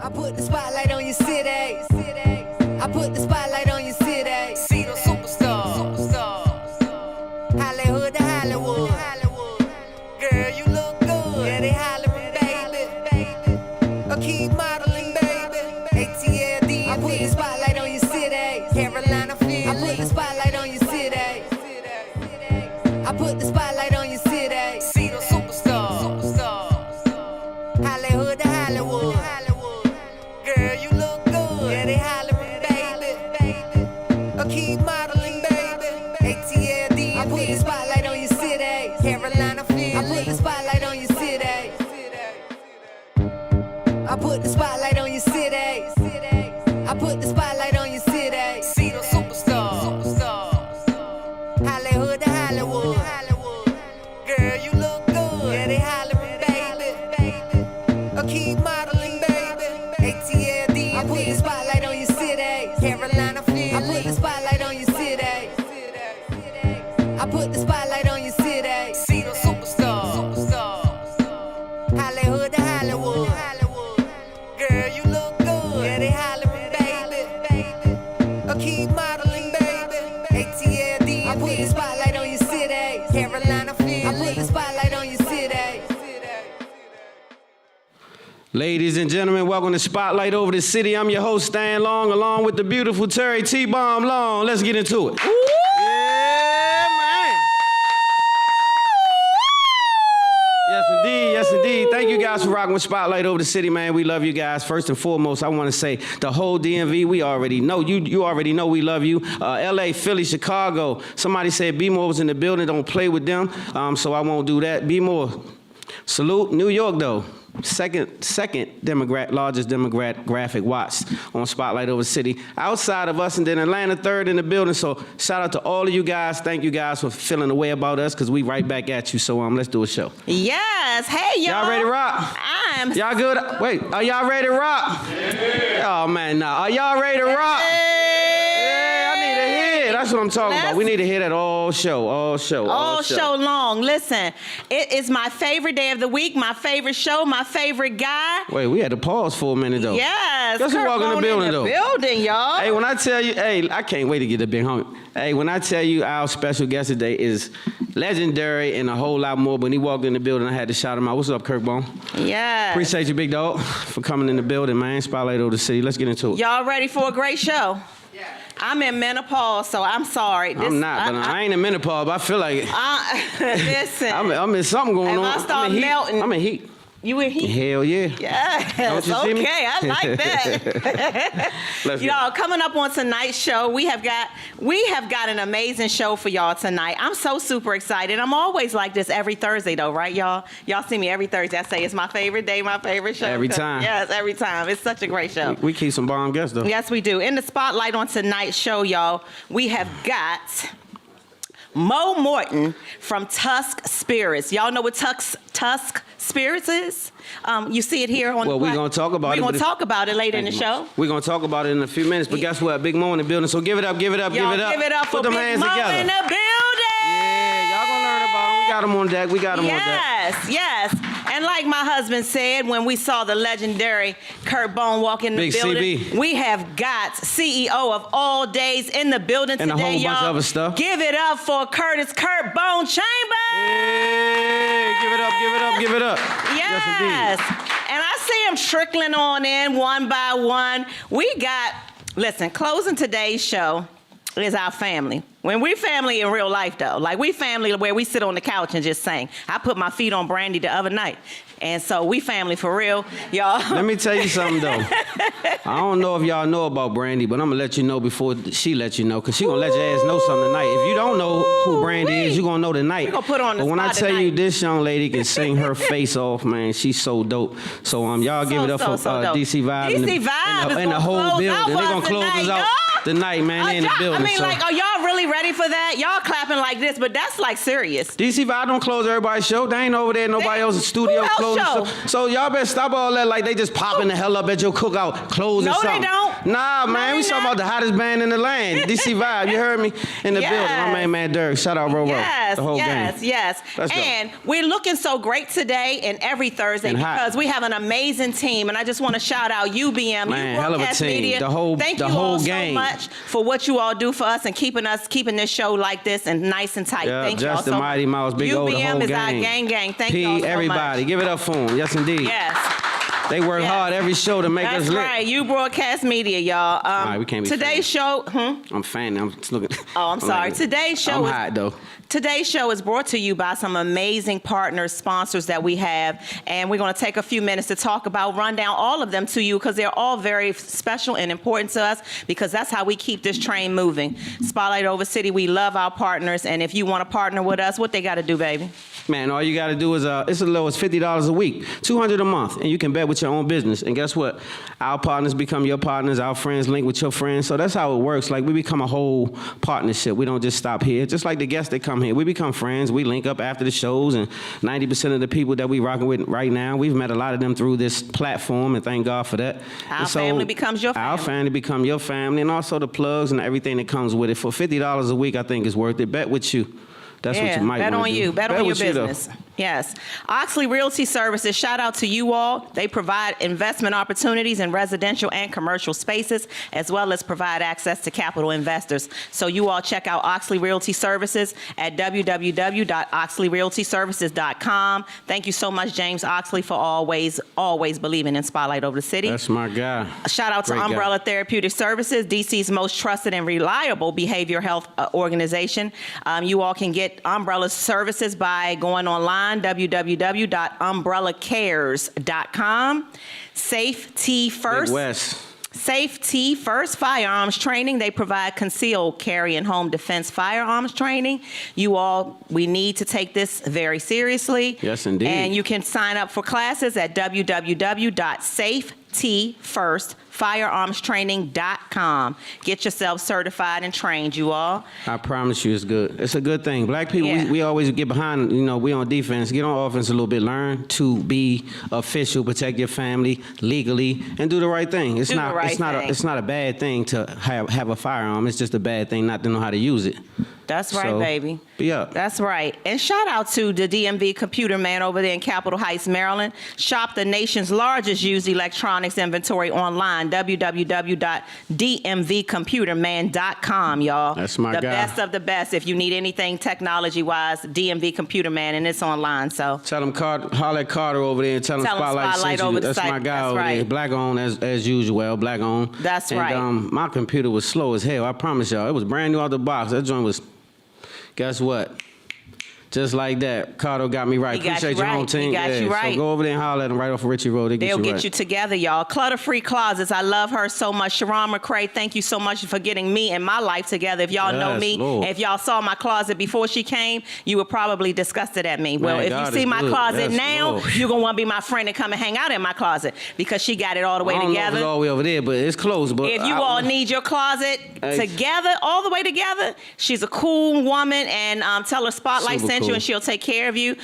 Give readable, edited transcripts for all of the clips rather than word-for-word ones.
I put the spotlight on your city. I put the spotlight on your city. See the superstar. Hollywood to Hollywood. Girl, you look good. Yeah, they hollering, baby. I keep modeling, baby. ATLD. I put the spotlight on your city. Carolina feeling. I put the spotlight on your city. I put the spotlight on your city. See the superstar. Hollywood to Hollywood. Girl, you look good. Yeah, they hollering, baby. I keep modeling, baby. ATLD. I put the spotlight on your city. Carolina feeling. I put the spotlight on your city. I put the spotlight on your city. I put the spotlight on your city. See the superstar. Hollywood to Hollywood. Girl, you look good. Yeah, they hollering, baby. I keep modeling, baby. ATLD. I put the spotlight on your city. Carolina feeling. I put the spotlight on your city. I put the spotlight on your city. See the superstar. Hollywood to Hollywood. Girl, you look good. Yeah, they hollering, baby. I keep modeling, baby. ATLD. I put the spotlight on your city. Carolina feeling. I put the spotlight on your city. Ladies and gentlemen, welcome to Spotlight Over the City. I'm your host, Stan Long, along with the beautiful Terry T-Bomb Long. Let's get into it. Yeah, man. Yes, indeed. Thank you guys for rocking with Spotlight Over the City, man. We love you guys. First and foremost, I want to say the whole DMV, we already know. You already know we love you. LA, Philly, Chicago. Somebody said B-More was in the building. Don't play with them, so I won't do that. B-More. Salute. New York, though. Second largest demographic watched on Spotlight Over the City. Outside of us, and then Atlanta third in the building. So shout out to all of you guys. Thank you guys for feeling the way about us, because we right back at you. So let's do a show. Yes. Hey, y'all. Y'all ready to rock? Y'all good? Wait, are y'all ready to rock? Yeah. Oh, man, nah. Are y'all ready to rock? Yeah, I need to hear. That's what I'm talking about. We need to hear that all show long. Listen, it is my favorite day of the week, my favorite show, my favorite guy. Wait, we had to pause for a minute, though. Yes. Guess who walk in the building, though? Building, y'all. Hey, when I tell you, I can't wait to get the big homie. Hey, when I tell you our special guest today is legendary and a whole lot more, when he walked in the building, I had to shout him out. What's up, Kirk Bone? Yes. Appreciate you, big dog, for coming in the building, man. Spotlight Over the City. Let's get into it. Y'all ready for a great show? Yeah. I'm in menopause, so I'm sorry. I ain't in menopause, but I feel like it. Listen. I'm in something going on. If I start melting. I'm in heat. You in heat? Hell yeah. Yes. Okay, I like that. Y'all, coming up on tonight's show, we have got an amazing show for y'all tonight. I'm so super excited. I'm always like this every Thursday, though, right, y'all? Y'all see me every Thursday. I say it's my favorite day, my favorite show. Every time. Yes, every time. It's such a great show. We keep some bomb guests, though. Yes, we do. In the spotlight on tonight's show, y'all, we have got Mo Morton from Tusk Spirits. Y'all know what Tusk Spirits is? You see it here on the we're going to talk about it. We're going to talk about it later in the show. We're going to talk about it in a few minutes, but guess what? Big Mo in the building, so give it up. Y'all give it up for Big Mo in the building. Yeah, y'all going to learn about him. We got him on deck. Yes. And like my husband said, when we saw the legendary Kurt Bone walk in the building, CB. We have got CEO of All Days in the building and today, a whole bunch of other stuff. Give it up for Kurt Bone Chambers. Hey, give it up. Yes. And I see them trickling on in one by one. Listen, closing today's show is our family. When we family in real life, though, like we family where we sit on the couch and just sing. I put my feet on Brandy the other night. And so we family for real, y'all. Let me tell you something, though. I don't know if y'all know about Brandy, but I'm going to let you know before she let you know, because she going to let your ass know something tonight. If you don't know who Brandy is, you're going to know tonight. We're going to put her on the spot. But when I tell tonight. you this young lady can sing her face off, man, she's so dope. So y'all give it up for DC Vibe. DC Vibe and the whole building. They're going to close us out tonight, man. They in the building. Are y'all y'all really ready for that? Y'all clapping like this, but that's like serious. DC Vibe don't close everybody's show. They ain't over there. Nobody else's studio who else closing. show? So y'all better stop all that like they just popping the hell up at your cookout, closing No, they something. don't. Nah, No, man, we they talking not. about the hottest band in the land. DC Vibe, you heard me? In the building. My main man Dirk. Shout out Ro Ro. Yes, The whole yes, gang. yes. Let's go. And we're looking so great today and every Thursday And hot. because we have an amazing team. And I just want to shout out UBM, Man, you hell of a Broadcast team. Media. The whole- Thank the you whole all gang. so much for what you all do for us and keeping this show like this and nice and tight. Yeah, Thank you all Just so the much. Mighty Mouse, Big O, the UBM whole is our gang. gang. Thank P, you all so everybody. much. Give it up for them. Yes, indeed. Yes. They work Yes. hard every show to make That's us lit. right. You Broadcast Media, y'all. All right, we can't be Today's show. I'm fanning. I'm just looking. Oh, I'm sorry. like- Today's show I'm is hot though. Today's show is brought to you by some amazing partners, sponsors that we have, and we're going to take a few minutes to talk about, run down all of them to you because they're all very special and important to us because that's how we keep this train moving. Spotlight Over City, we love our partners, and if you want to partner with us, what they got to do, baby? Man, all you got to do is, it's as low as $50 a week, $200 a month, and you can bet with your own business. And guess what? Our partners become your partners, our friends link with your friends. So that's how it works. Like, we become a whole partnership. We don't just stop here. Just like the guests that come here, we become friends. We link up after the shows, and 90% of the people that we rocking with right now, we've met a lot of them through this platform, and thank God for that. Our And so family becomes your Our family. family become your family, and also the plugs and everything that comes with it. For $50 a week, I think is worth it. Bet with you. That's what you might bet wanna on do. you. Bet on your with you, though. business. Yes. Oxley Realty Services, shout out to you all. They provide investment opportunities in residential and commercial spaces, as well as provide access to capital investors. So you all check out Oxley Realty Services at www.oxleyrealtyservices.com. Thank you so much, James Oxley, for always believing in Spotlight Over the City. That's my guy. A shout out to Great guy. Umbrella Therapeutic Services, DC's most trusted and reliable behavioral health organization. You all can get Umbrella services by going online, www.umbrellacares.com. Safety Big First. West. Safety First Firearms Training. They provide concealed carry and home defense firearms training. You all, we need to take this very seriously. Yes, indeed. And you can sign up for classes at www.safetyfirstfirearmstraining.com. Get yourself certified and trained, you all. I promise you it's good. It's a good thing. Black people, Yeah. we always get behind, we on defense. Get on offense a little bit. Learn to be official, protect your family legally, and do the right thing. It's Do the not right thing. it's not a bad thing to have a firearm. It's just a bad thing not to know how to use it. That's right, So, baby. be up. That's right. And shout out to the DMV Computer Man over there in Capitol Heights, Maryland. Shop the nation's largest used electronics inventory online, www.dmvcomputerman.com, y'all. That's my the guy. best of the best. If you need anything technology-wise, DMV Computer Man, and it's online. So Tell him, holler at Carter over there and tell him Tell him Spotlight Spotlight sent over you. the That's site. my guy That's over there. right. Black on as usual. Black on. That's and, right. My computer was slow as hell. I promise y'all. It was brand new out the box. That joint was, guess what? Just like that, Carter got me right. He got Appreciate you your home right. team. He got you right. So go over there and holler at them right off of Ritchie Road. They they'll you get right. you together, y'all. Clutter-free closets. I love her so much. Sharon McCray, thank you so much for getting me and my life together. If y'all know Yes, me, Lord. if y'all saw my closet before she came, you were probably disgusted at me. Well, Man, if God you see is my good. closet Yes, now, Lord. you're going to want to be my friend and come and hang out in my closet because she got it all the way I don't know if together. it's all the way over there, but it's close. But If you all need your closet Hey. together, all the way together, she's a cool woman, and tell her Spotlight Super sent you, cool. and she'll take care of you.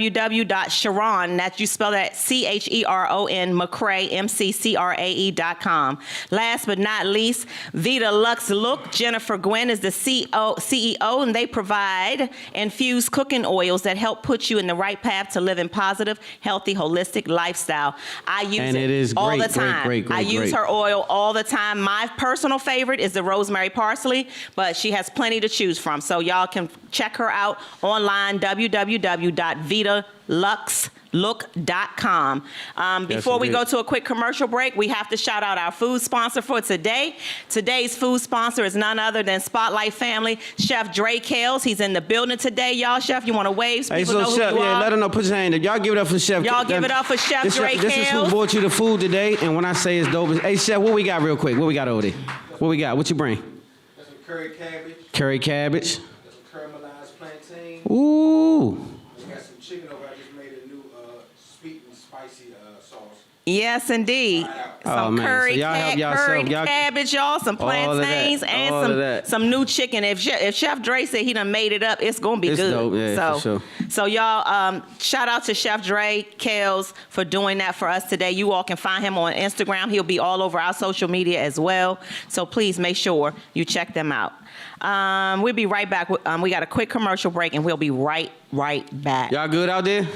www.Sharon, that you spell that CHERON, McCrae, MCCRAE.com. Last but not least, Vita Lux Look. Jennifer Gwynn is the CEO, and they provide infused cooking oils that help put you in the right path to living positive, healthy, holistic lifestyle. I use And it it is all great, the time. great, I use great. her oil all the time. My personal favorite is the rosemary parsley, but she has plenty to choose from. So y'all can check her out online, www.vitaluxlook.com. Before we indeed. go to a quick commercial break, we have to shout out our food sponsor for today. Today's food sponsor is none other than Spotlight Family, Chef Dre Kales. He's in the building today, y'all. Chef, you want to wave so Hey, people so know who Chef, you yeah, are? let her know. Put your hand up. Y'all give it up for Chef. Y'all give it up for Chef Dre This is who Kales. brought you the food today. And when I say it's dope, hey, Chef, what we got real quick? What we got over there? What we got? What you bring? Got some curry cabbage, Curry cabbage. got some caramelized plantain. Ooh. I got some chicken over. I just made a new sweet and spicy sauce. Yes, indeed. Some man. curry, So y'all help yourself. curried Y'all- cabbage, y'all. Some All of that. plantains All and of that. some new chicken. If Chef Dre said he done made it up, it's gonna be It's good. dope, yeah, for sure. So y'all, shout out to Chef Dre Kels for doing that for us today. You all can find him on Instagram. He'll be all over our social media as well. So please make sure you check them out. We'll be right back. We got a quick commercial break, and we'll be right back. Y'all good out there?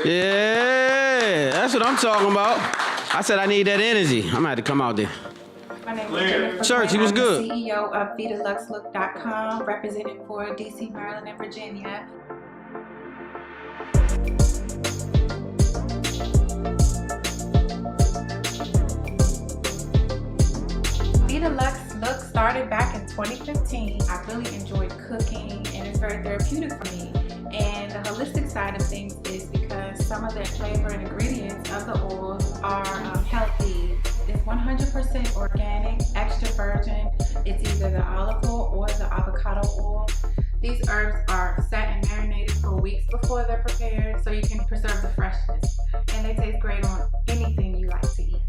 Yeah, that's what I'm talking about. I said I need that energy. I'm gonna have to come out there. My name is Jennifer Church, he Glenn. was I'm good. the CEO of VitaLuxeLook.com, representing for DC, Maryland, and Virginia. VitaLux Look started back in 2015. I really enjoyed cooking, and it's very therapeutic for me. And the holistic side of things is because some of the flavor and ingredients of the oils are healthy. It's 100% organic, extra virgin. It's either the olive oil or the avocado oil. These herbs are set and marinated for weeks before they're prepared, so you can preserve the freshness. And they taste great on anything you like to eat.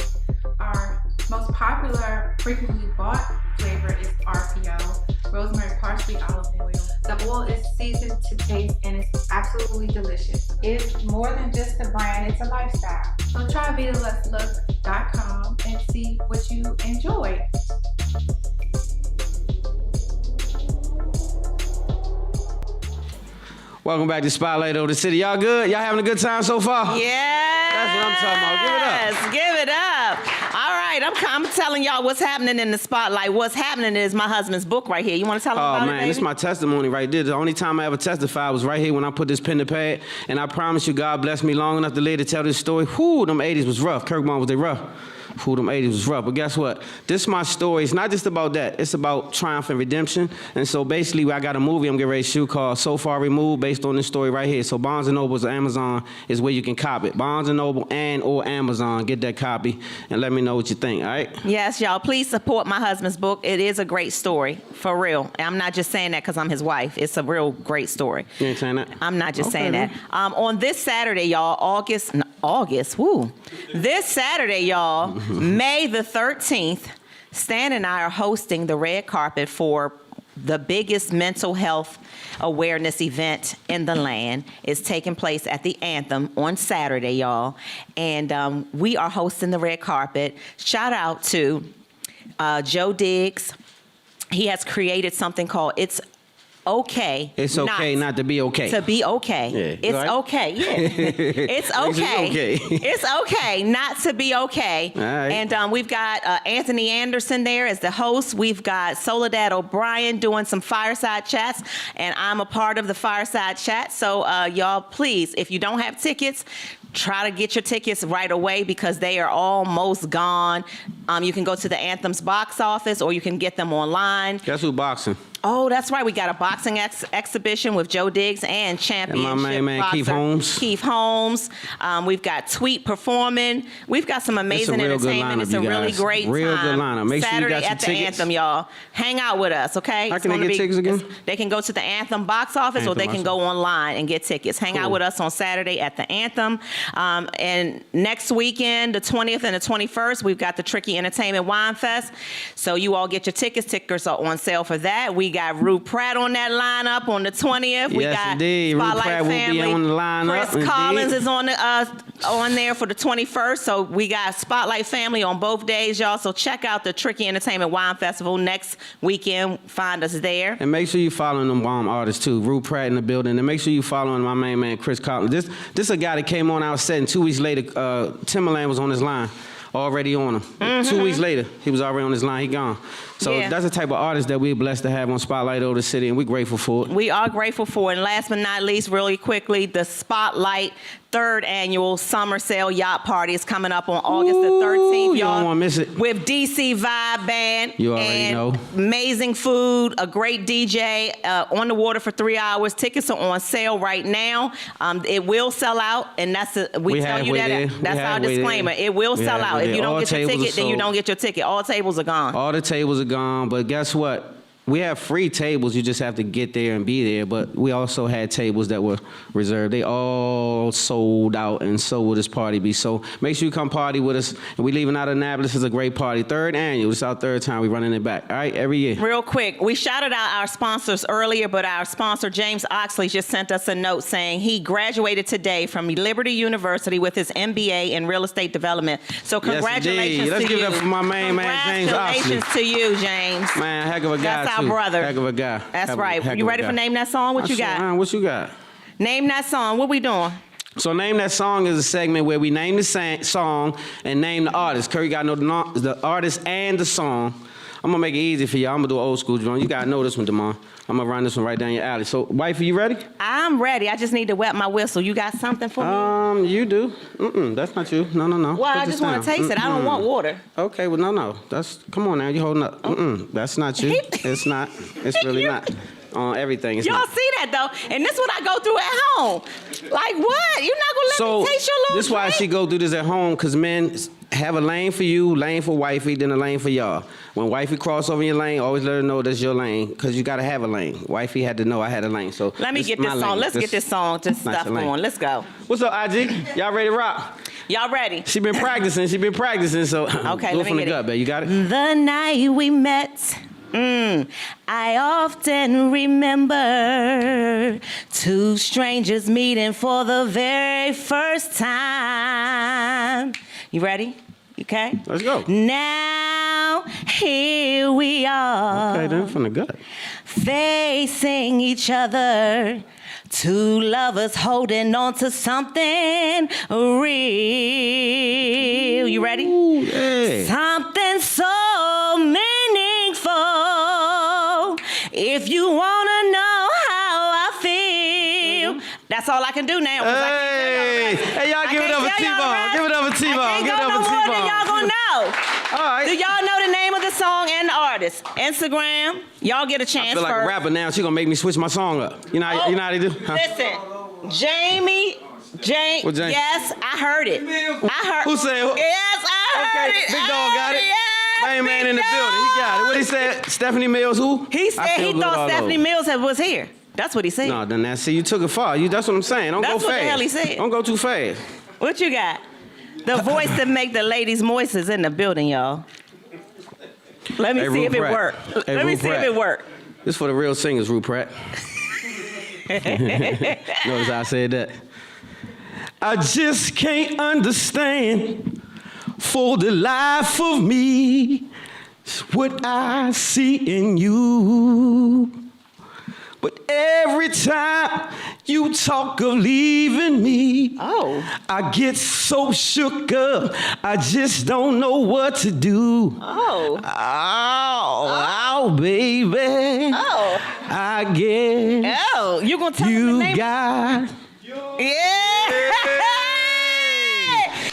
Our most popular, frequently bought flavor is RPO, rosemary, parsley, olive oil. The oil is seasoned to taste and it's absolutely delicious. It's more than just a brand, it's a lifestyle. So try VitaLuxeLook.com and see what you enjoy. Welcome back to Spotlight Over the City. Y'all good? Y'all having a good time so far? Yes. That's what I'm talking about. Give it up. Give it up. All right, I'm telling y'all what's happening in the spotlight. What's happening is my husband's book right here. You want to tell them Oh about it, man, baby? this is my testimony right there. The only time I ever testified was right here when I put this pen to pad. And I promise you, God blessed me long enough to live to tell this story. Whoo, them 80s was rough. Kirkmont, was they rough? Whoo, them 80s was rough. But guess what? This is my story. It's not just about that. It's about triumph and redemption. And so basically, I got a movie I'm getting ready to shoot called So Far Removed, based on this story right here. So Barnes & Noble or Amazon is where you can copy it. Barnes & Noble and or Amazon. Get that copy and let me know what you think, all right? Yes, y'all, please support my husband's book. It is a great story, for real. And I'm not just saying that because I'm his wife. It's a real great story. You ain't saying that? I'm not just Okay, saying that. man. On this Saturday, y'all, This Saturday, y'all, May the 13th, Stan and I are hosting the red carpet for the biggest mental health awareness event in the land. It's taking place at the Anthem on Saturday, y'all. And we are hosting the red carpet. Shout out to Joe Diggs. He has created something called It's Okay. It's okay not to be okay. To be okay. Yeah, It's right? okay. Yeah. It's okay. okay. It's okay not to be okay. All right. And we've got Anthony Anderson there as the host. We've got Soledad O'Brien doing some fireside chats, and I'm a part of the fireside chat. So y'all, please, if you don't have tickets, try to get your tickets right away because they are almost gone. You can go to the Anthem's box office or you can get them online. Guess who boxing? Oh, that's right. We got a boxing exhibition with Joe Diggs and championship And my main man, boxer Keith Holmes. Keith Holmes. We've got Tweet performing. We've got some amazing real good entertainment. lineup, It's a you really guys. great Real time. good lineup. Make sure you Saturday got your at the tickets. Anthem, y'all. Hang out with us, okay? How It's can they gonna get tickets again? They can go to the Anthem box office or Anthem they can box go online and get tickets. Hang out Cool. with us on Saturday at the Anthem. And next weekend, the 20th and the 21st, we've got the Tricky Entertainment Wine Fest. So you all get your tickets. Tickets are on sale for that. We got Rue Pratt on that lineup on the 20th. We Yes, got indeed. Rue Spotlight Pratt will be Family. on the lineup, Chris indeed. Collins is on there for the 21st. So we got Spotlight Family on both days, y'all. So check out the Tricky Entertainment Wine Festival next weekend. Find us there. And make sure you following them bomb artists too. Rue Pratt in the building. And make sure you following my main man, Chris Collins. This a guy that came on our set and 2 weeks later, Timberland was on his line. Already on him. Mm-hmm. 2 weeks later, he was already on his line. He gone. So Yeah. that's the type of artist that we're blessed to have on Spotlight Over the City, and we're grateful for it. We are grateful for it. And last but not least, really quickly, the Spotlight 3rd Annual Summer Sail Yacht Party is coming up on August the 13th, you y'all. don't wanna miss it. With DC Vibe Band. You already and know. Amazing food, a great DJ, on the water for 3 hours. Tickets are on sale right now. It will sell out, and we tell you halfway that. there. That's We our halfway disclaimer. there. It will We sell out. halfway If you there. don't All get your tables are ticket, then you sold. don't get your ticket. All tables are gone. All the tables are gone, but guess what? We have free tables. You just have to get there and be there. But we also had tables that were reserved. They all sold out, and so will this party be. So make sure you come party with us. And we leaving out of Annapolis. It's a great party. 3rd annual. It's our 3rd time. We running it back. All right, every year. Real quick, we shouted out our sponsors earlier, but our sponsor, James Oxley, just sent us a note saying he graduated today from Liberty University with his MBA in real estate development. So congratulations Yes, to Let's you. give it up for my main man, James Oxley. Congratulations to you, James. Man, heck of a guy, That's our too. brother. Heck of a guy. That's Heck of- right. heck You of a ready guy. for Name That Song? What you got? What you got? Name That Song. What we doing? So Name That Song is a segment where we name the song and name the artist. Curry got to know the artist and the song. I'm going to make it easy for y'all. I'm going to do an old school joint. You got to know this one, Damon. I'm going to run this one right down your alley. So, wifey, you ready? I'm ready. I just need to wet my whistle. You got something for me? You do. That's not you. No. Well, Put I this just want to down. taste it. I don't want water. Okay, well, no. Come on now. You holding up. That's not you. It's not. It's really not. On everything. It's Y'all not. see that, though? And this is what I go through at home. Like, what? You're not going to let me taste your little this is why drink? she go do this at home, because men have a lane for you, lane for wifey, then a lane for y'all. When wifey cross over your lane, always let her know that's your lane, because you got to have a lane. Wifey had to know I had a lane. So Let me get this my song. lane. Let's get this song, this not stuff your lane. going. Let's go. What's up, IG? Y'all ready to rock? Y'all ready? She been practicing, so Okay, do let it me from the get gut, it. babe. You got it? The night we met, I often remember two strangers meeting for the very first time. You ready? Okay? Let's go. Now, here we are. Okay, then from the gut. Facing each other, two lovers holding on to something real. You ready? Ooh, yeah. Something so meaningful. If you wanna know how I feel, that's all I can do now. 'cause I can't tell y'all the rest. Hey, y'all I give it can't up for tell y'all the T-Bone. rest. Give it up for I T-Bone. can't Give go it up no for more than T-Bone. y'all gonna know. All right. Do y'all know the name of the song and the artist? Instagram. Y'all get a chance I feel like first. a rapper now. She gonna make me switch my song up. You know how they do? Huh? Listen, What, Jamie. Jamie? Yes, I heard it. I heard. Who said? Yes, I heard Okay, it. Big I Dog got heard it. Yes, Main man Big in the building. He got it. What he said? Stephanie Mills, who? He I said feel he good all thought Stephanie over. Mills was here. That's what he said. No, then see, you took it far. That's what I'm saying. Don't That's go what fast. the hell he said. Don't go too fast. What you got? The voice that make the ladies moist is in the building, y'all. Let me Hey, see Rue if it Pratt. worked. Hey, Let me Rue see Pratt. if it worked. This for the real singers, Rue Pratt. Notice how I said that. I just can't understand for the life of me what I see in you. But every time you talk of leaving me, I get so shook up, I just don't know what to do. Oh, baby. I guess You gonna tell him the you name? got. Yeah.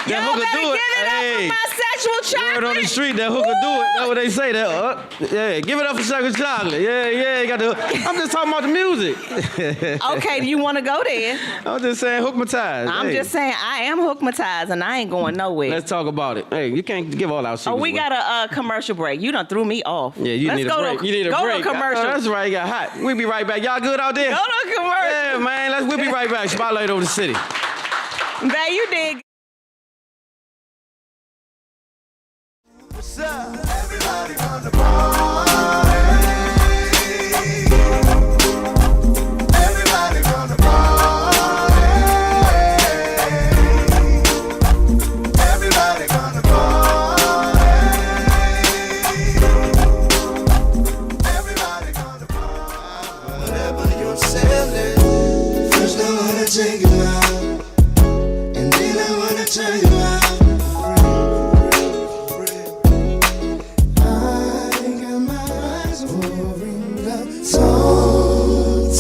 That Y'all hooker better do it. give it up Hey. for my sexual chocolate. Word on the street, that hooker do it. That's what they say. Yeah, give it up for Sugar Chocolate. Yeah, you got to. I'm just talking about the music. Okay, do you want to go there? I'm just saying, hookmatized. I'm just saying, I am hookmatized and I ain't going nowhere. Let's talk about it. Hey, you can't give all our secrets We away. got a commercial break. You done threw me off. Yeah, you Let's need a go break. To, You need a go break. to commercial. Oh, that's right. It got hot. We'll be right back. Y'all good out there? Go to commercial. Yeah, man. We'll be right back. Spotlight over the city. Babe, you did. What's up? Everybody on the party. Everybody on the party. Everybody on the party. Everybody on the party. Whatever you're selling, first I wanna take you out, and then I wanna turn you out.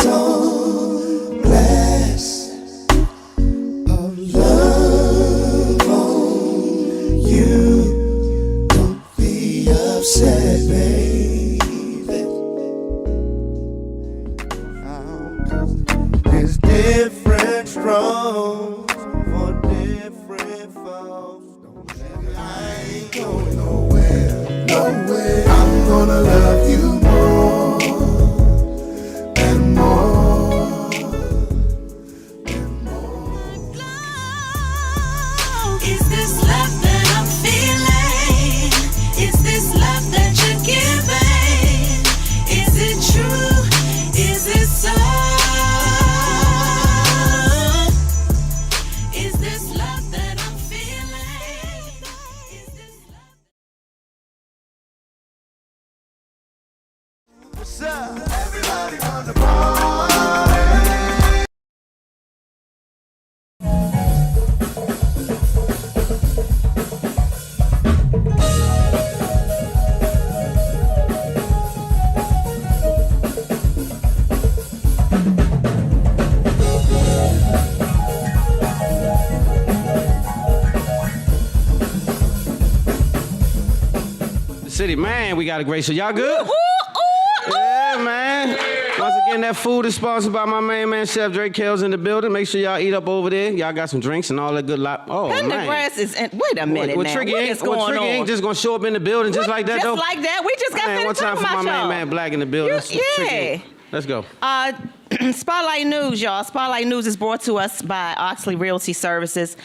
Total blast of love on you. Don't be upset, baby. There's different strokes for different folks. I ain't going nowhere. I'm gonna love you more. City, man, we got a great show. Y'all good? Ooh, ooh, ooh. Yeah, man. Once again, that food is sponsored by my main man, Chef Drake Kells in the building. Make sure y'all eat up over there. Y'all got some drinks and all that good lot. Oh, man. Pendergrass is in, wait a minute now. Tricky What ain't, is going Tricky on? ain't just gonna show up in the building just like that, Just though? like that. We just got Man, one finished time talking for my about main y'all. man Black in the building. Yeah. Tricky. Let's go. Spotlight News, y'all. Spotlight News is brought to us by Oxley Realty Services.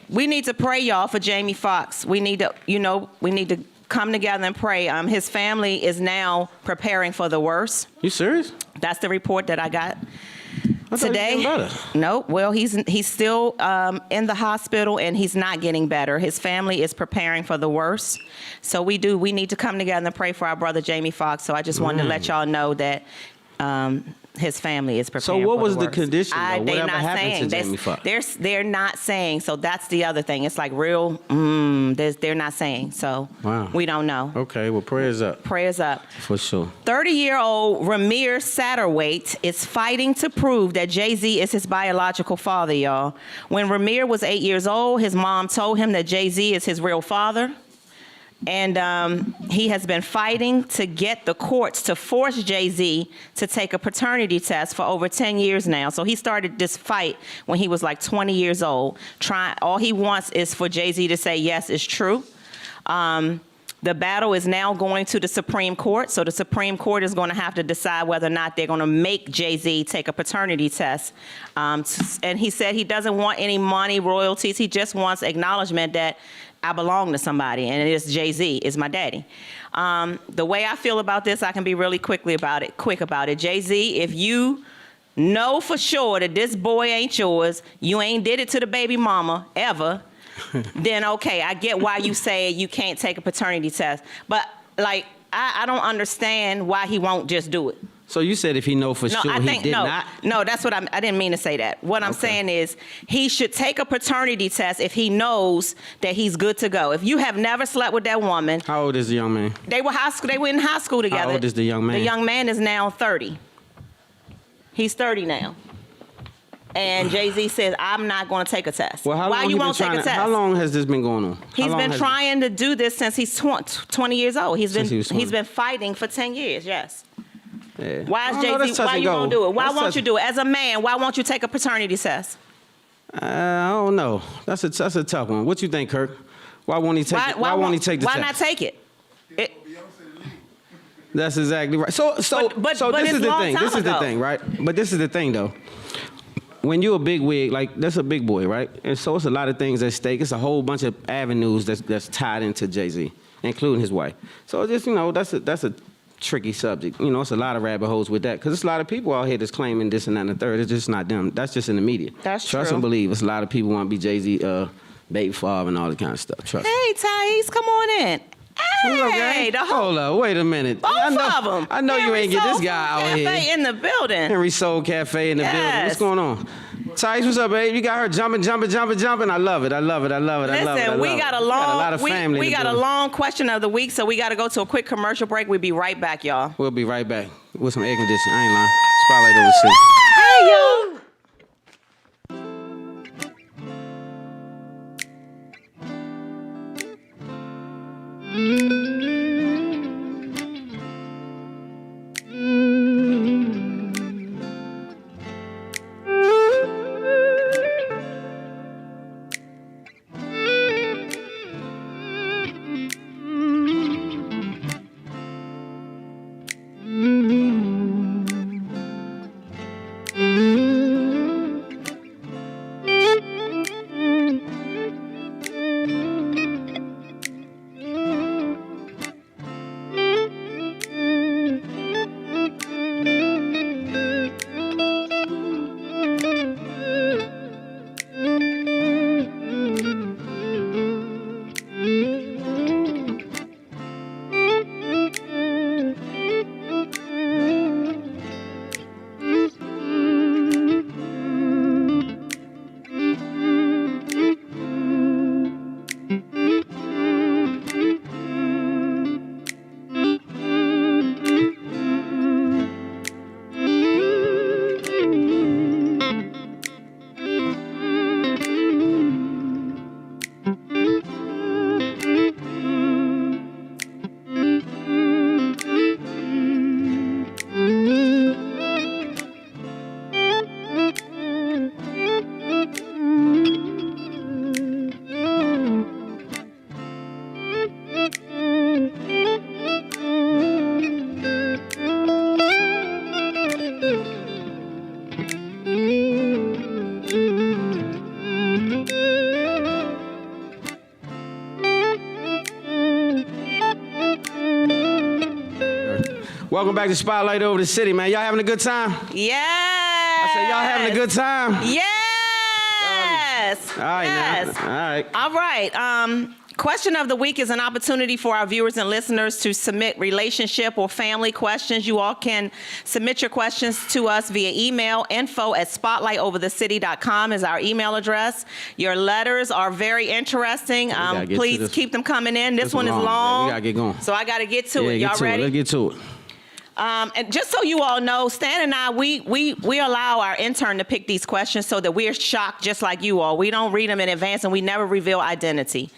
We need to pray, y'all, for Jamie Foxx. We need to come together and pray. His family is now preparing for the worst. You serious? That's the report that I got I thought he was today. getting better. No, well, he's still in the hospital and he's not getting better. His family is preparing for the worst. So we need to come together and pray for our brother Jamie Foxx. So I just wanted to let y'all know that his family is preparing. So what for was the the worst. condition, though? They're Whatever not happened saying. to Jamie Foxx? They're not saying. So that's the other thing. It's like real. They're not saying. So Wow. we don't know. Okay, well, prayers up. Prayers up. For sure. 30-year-old Ramir Satterwhite is fighting to prove that Jay-Z is his biological father, y'all. When Ramir was 8 years old, his mom told him that Jay-Z is his real father. And he has been fighting to get the courts to force Jay-Z to take a paternity test for over 10 years now. So he started this fight when he was like 20 years old. All he wants is for Jay-Z to say, yes, it's true. The battle is now going to the Supreme Court. So the Supreme Court is going to have to decide whether or not they're going to make Jay-Z take a paternity test. And he said he doesn't want any money, royalties. He just wants acknowledgement that I belong to somebody, and it is Jay-Z, is my daddy. The way I feel about this, I can be really quick about it. Jay-Z, if you know for sure that this boy ain't yours, you ain't did it to the baby mama ever, then okay, I get why you say you can't take a paternity test. But like, I don't understand why he won't just do it. So you said if he know for sure he did not? No, that's what I didn't mean to say that. What I'm saying is he should take a paternity test if he knows that he's good to go. If you have never slept with that woman. How old is the young man? They were in high school together. How old is the young man? The young man is now 30. He's 30 now. And Jay-Z says, I'm not going to take a test. Well, Why you won't take a test? How long has this been going on? He's been trying to do this since he's 20 years old. He's been fighting for 10 years, yes. Yeah. Why is I don't know, Jay-Z, that's touch why and you go. won't do it? Why That's won't touch- you do it? As a man, why won't you take a paternity test? I don't know. That's a tough one. What you think, Kirk? Why won't he take it? Why won't he take the test? Why not take it? That's exactly right. So But this it's is the long thing. time This is the ago. thing, right? But this is the thing, though. When you're a big wig, like that's a big boy, right? And so it's a lot of things at stake. It's a whole bunch of avenues that's tied into Jay-Z, including his wife. So just that's a tricky subject. It's a lot of rabbit holes with that because there's a lot of people out here that's claiming this and that and the third. It's just not them. That's just in the media. That's Trust true. and believe. It's a lot of people want to be Jay-Z, baby father and all that kind of stuff. Trust. Hey, Thais, come on in. Hey, the whole, Hold up, wait a minute. both I know, of them. I know you Henry ain't get this Soul guy Food out Cafe here. in the building. Henry Soul Cafe in the building. What's Yes. going on? Thais, what's up, babe? You got her jumping. I love it. Listen, we got a lot of family. we in the got a building. long question of the week, so we got to go to a quick commercial break. We'll be right back, y'all. We'll be right back with some air conditioning. I ain't lying. Spotlight over the city. Hey, y'all. Welcome back to Spotlight Over the City, man. Y'all having a good time? Yes. I said y'all having a good time? Yes. All right, Yes. now. All right. All right. Question of the week is an opportunity for our viewers and listeners to submit relationship or family questions. You all can submit your questions to us via email. info@spotlightoverthecity.com is our email address. Your letters are very interesting. gotta get to Please this. keep them coming in. This one is man. long. We gotta get going. So I got to get to Yeah, it. get Y'all to ready? it. Let's get to it. And just so you all know, Stan and I, we allow our intern to pick these questions so that we're shocked just like you all. We don't read them in advance and we never reveal identity.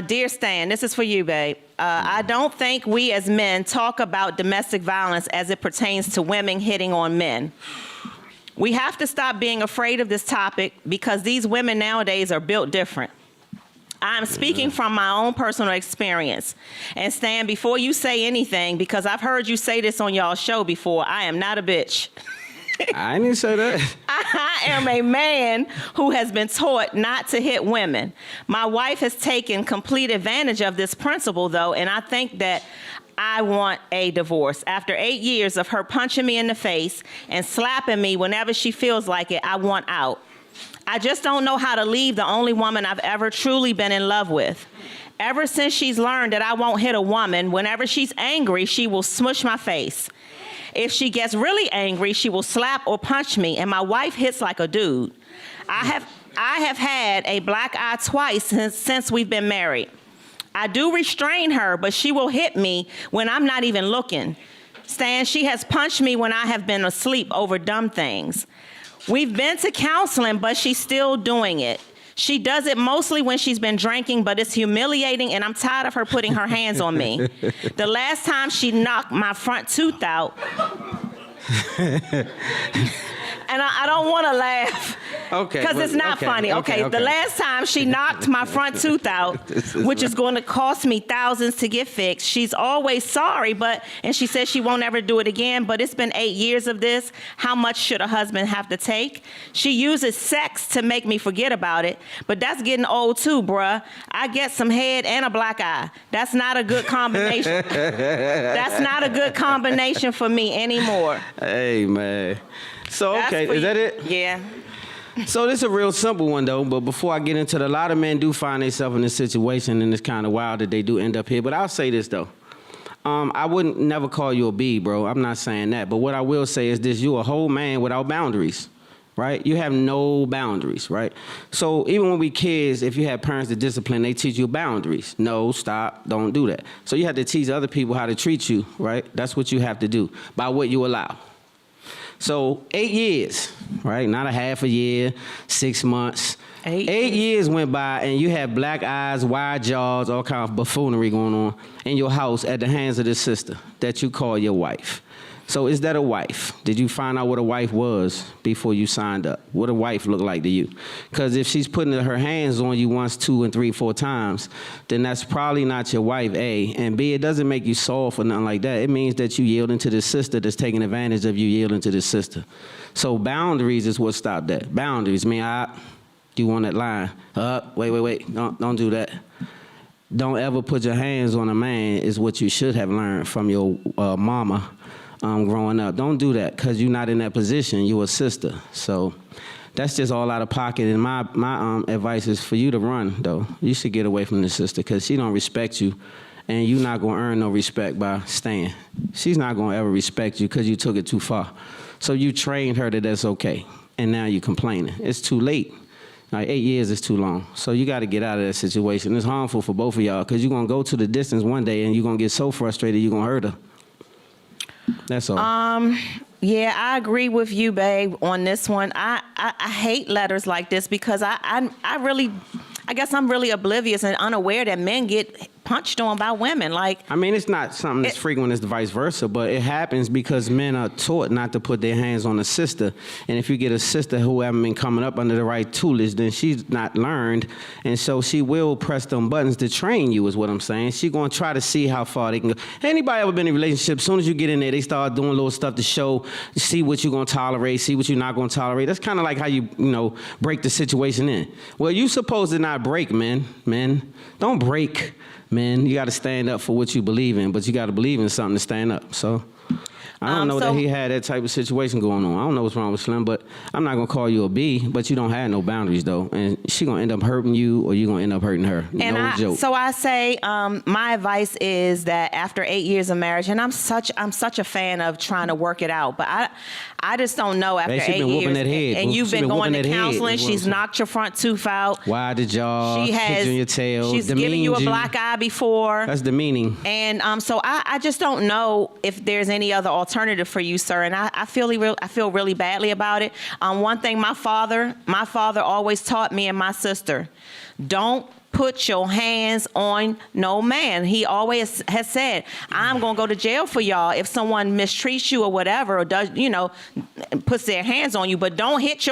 Dear Stan, this is for you, babe. I don't think we as men talk about domestic violence as it pertains to women hitting on men. We have to stop being afraid of this topic because these women nowadays are built different. I'm speaking from my own personal experience. And Stan, before you say anything, because I've heard you say this on y'all's show before, I am not a bitch. I didn't say that. I am a man who has been taught not to hit women. My wife has taken complete advantage of this principle, though, and I think that I want a divorce. After 8 years of her punching me in the face and slapping me whenever she feels like it, I want out. I just don't know how to leave the only woman I've ever truly been in love with. Ever since she's learned that I won't hit a woman, whenever she's angry, she will smush my face. If she gets really angry, she will slap or punch me, and my wife hits like a dude. I have had a black eye twice since we've been married. I do restrain her, but she will hit me when I'm not even looking. Stan, she has punched me when I have been asleep over dumb things. We've been to counseling, but she's still doing it. She does it mostly when she's been drinking, but it's humiliating, and I'm tired of her putting her hands on me. The last time she knocked my front tooth out, and I don't want to laugh. Okay. Because it's not funny. Okay, the last time she knocked my front tooth out, which is going to cost me thousands to get fixed, she's always sorry, and she says she won't ever do it again, but it's been 8 years of this. How much should a husband have to take? She uses sex to make me forget about it, but that's getting old too, bruh. I get some head and a black eye. That's not a good combination. That's not a good combination for me anymore. Hey, man. So, That's okay, for is that you. it? Yeah. So this is a real simple one, though. But before I get into it, a lot of men do find themselves in this situation, and it's kind of wild that they do end up here. But I'll say this, though. I wouldn't never call you a B, bro. I'm not saying that. But what I will say is this. You're a whole man without boundaries, right? You have no boundaries, right? So even when we kids, if you have parents that discipline, they teach you boundaries. No, stop, don't do that. So you have to teach other people how to treat you, right? That's what you have to do by what you allow. So 8 years, right? Not a half a year, 6 months. 8 years went by and you have black eyes, wide jaws, all kind of buffoonery going on in your house at the hands of this sister that you call your wife. So is that a wife? Did you find out what a wife was before you signed up? What a wife looked like to you? Because if she's putting her hands on you once, 2 and 3, 4 times, then that's probably not your wife, A. And B, it doesn't make you soft or nothing like that. It means that you yielding to this sister that's taking advantage of you yielding to this sister. So boundaries is what stopped that. Boundaries mean, you on that line. Wait. Don't do that. Don't ever put your hands on a man is what you should have learned from your mama. Growing up. Don't do that because you're not in that position. You're a sister. So that's just all out of pocket. And my advice is for you to run, though. You should get away from this sister because she don't respect you. And you're not going to earn no respect by staying. She's not going to ever respect you because you took it too far. So you trained her that that's okay. And now you're complaining. It's too late. Like 8 years is too long. So you got to get out of that situation. It's harmful for both of y'all because you're going to go to the distance one day and you're going to get so frustrated you're going to hurt her. That's all. Yeah, I agree with you, babe, on this one. I hate letters like this because I guess I'm really oblivious and unaware that men get punched on by women. Like, I mean, it's not something that's frequent as the vice versa, but it happens because men are taught not to put their hands on a sister. And if you get a sister who haven't been coming up under the right tutelage, then she's not learned. And so she will press them buttons to train you is what I'm saying. She's going to try to see how far they can go. Anybody ever been in a relationship, as soon as you get in there, they start doing little stuff to show, see what you're going to tolerate, see what you're not going to tolerate. That's kind of like how you break the situation in. Well, you're supposed to not break, men. Men, don't break. Men, you got to stand up for what you believe in, but you got to believe in something to stand up. So I don't know that he had that type of situation going on. I don't know what's wrong with Slim, but I'm not gonna call you a B. But you don't have no boundaries though, and she gonna end up hurting you, or you gonna end up hurting her. No joke. So I say, my advice is that after 8 years of marriage, and I'm such a fan of trying to work it out, but I just don't know after 8 years, and you've been going to counseling. She's knocked your front tooth out. Why did y'all hit you in your tail? She's given you a black eye before. That's demeaning. And so I just don't know if there's any other alternative for you, sir. And I feel really badly about it. One thing my father always taught me and my sister: don't put your hands on no man. He always has said, I'm gonna go to jail for y'all if someone mistreats you or whatever, or does, puts their hands on you, but don't hit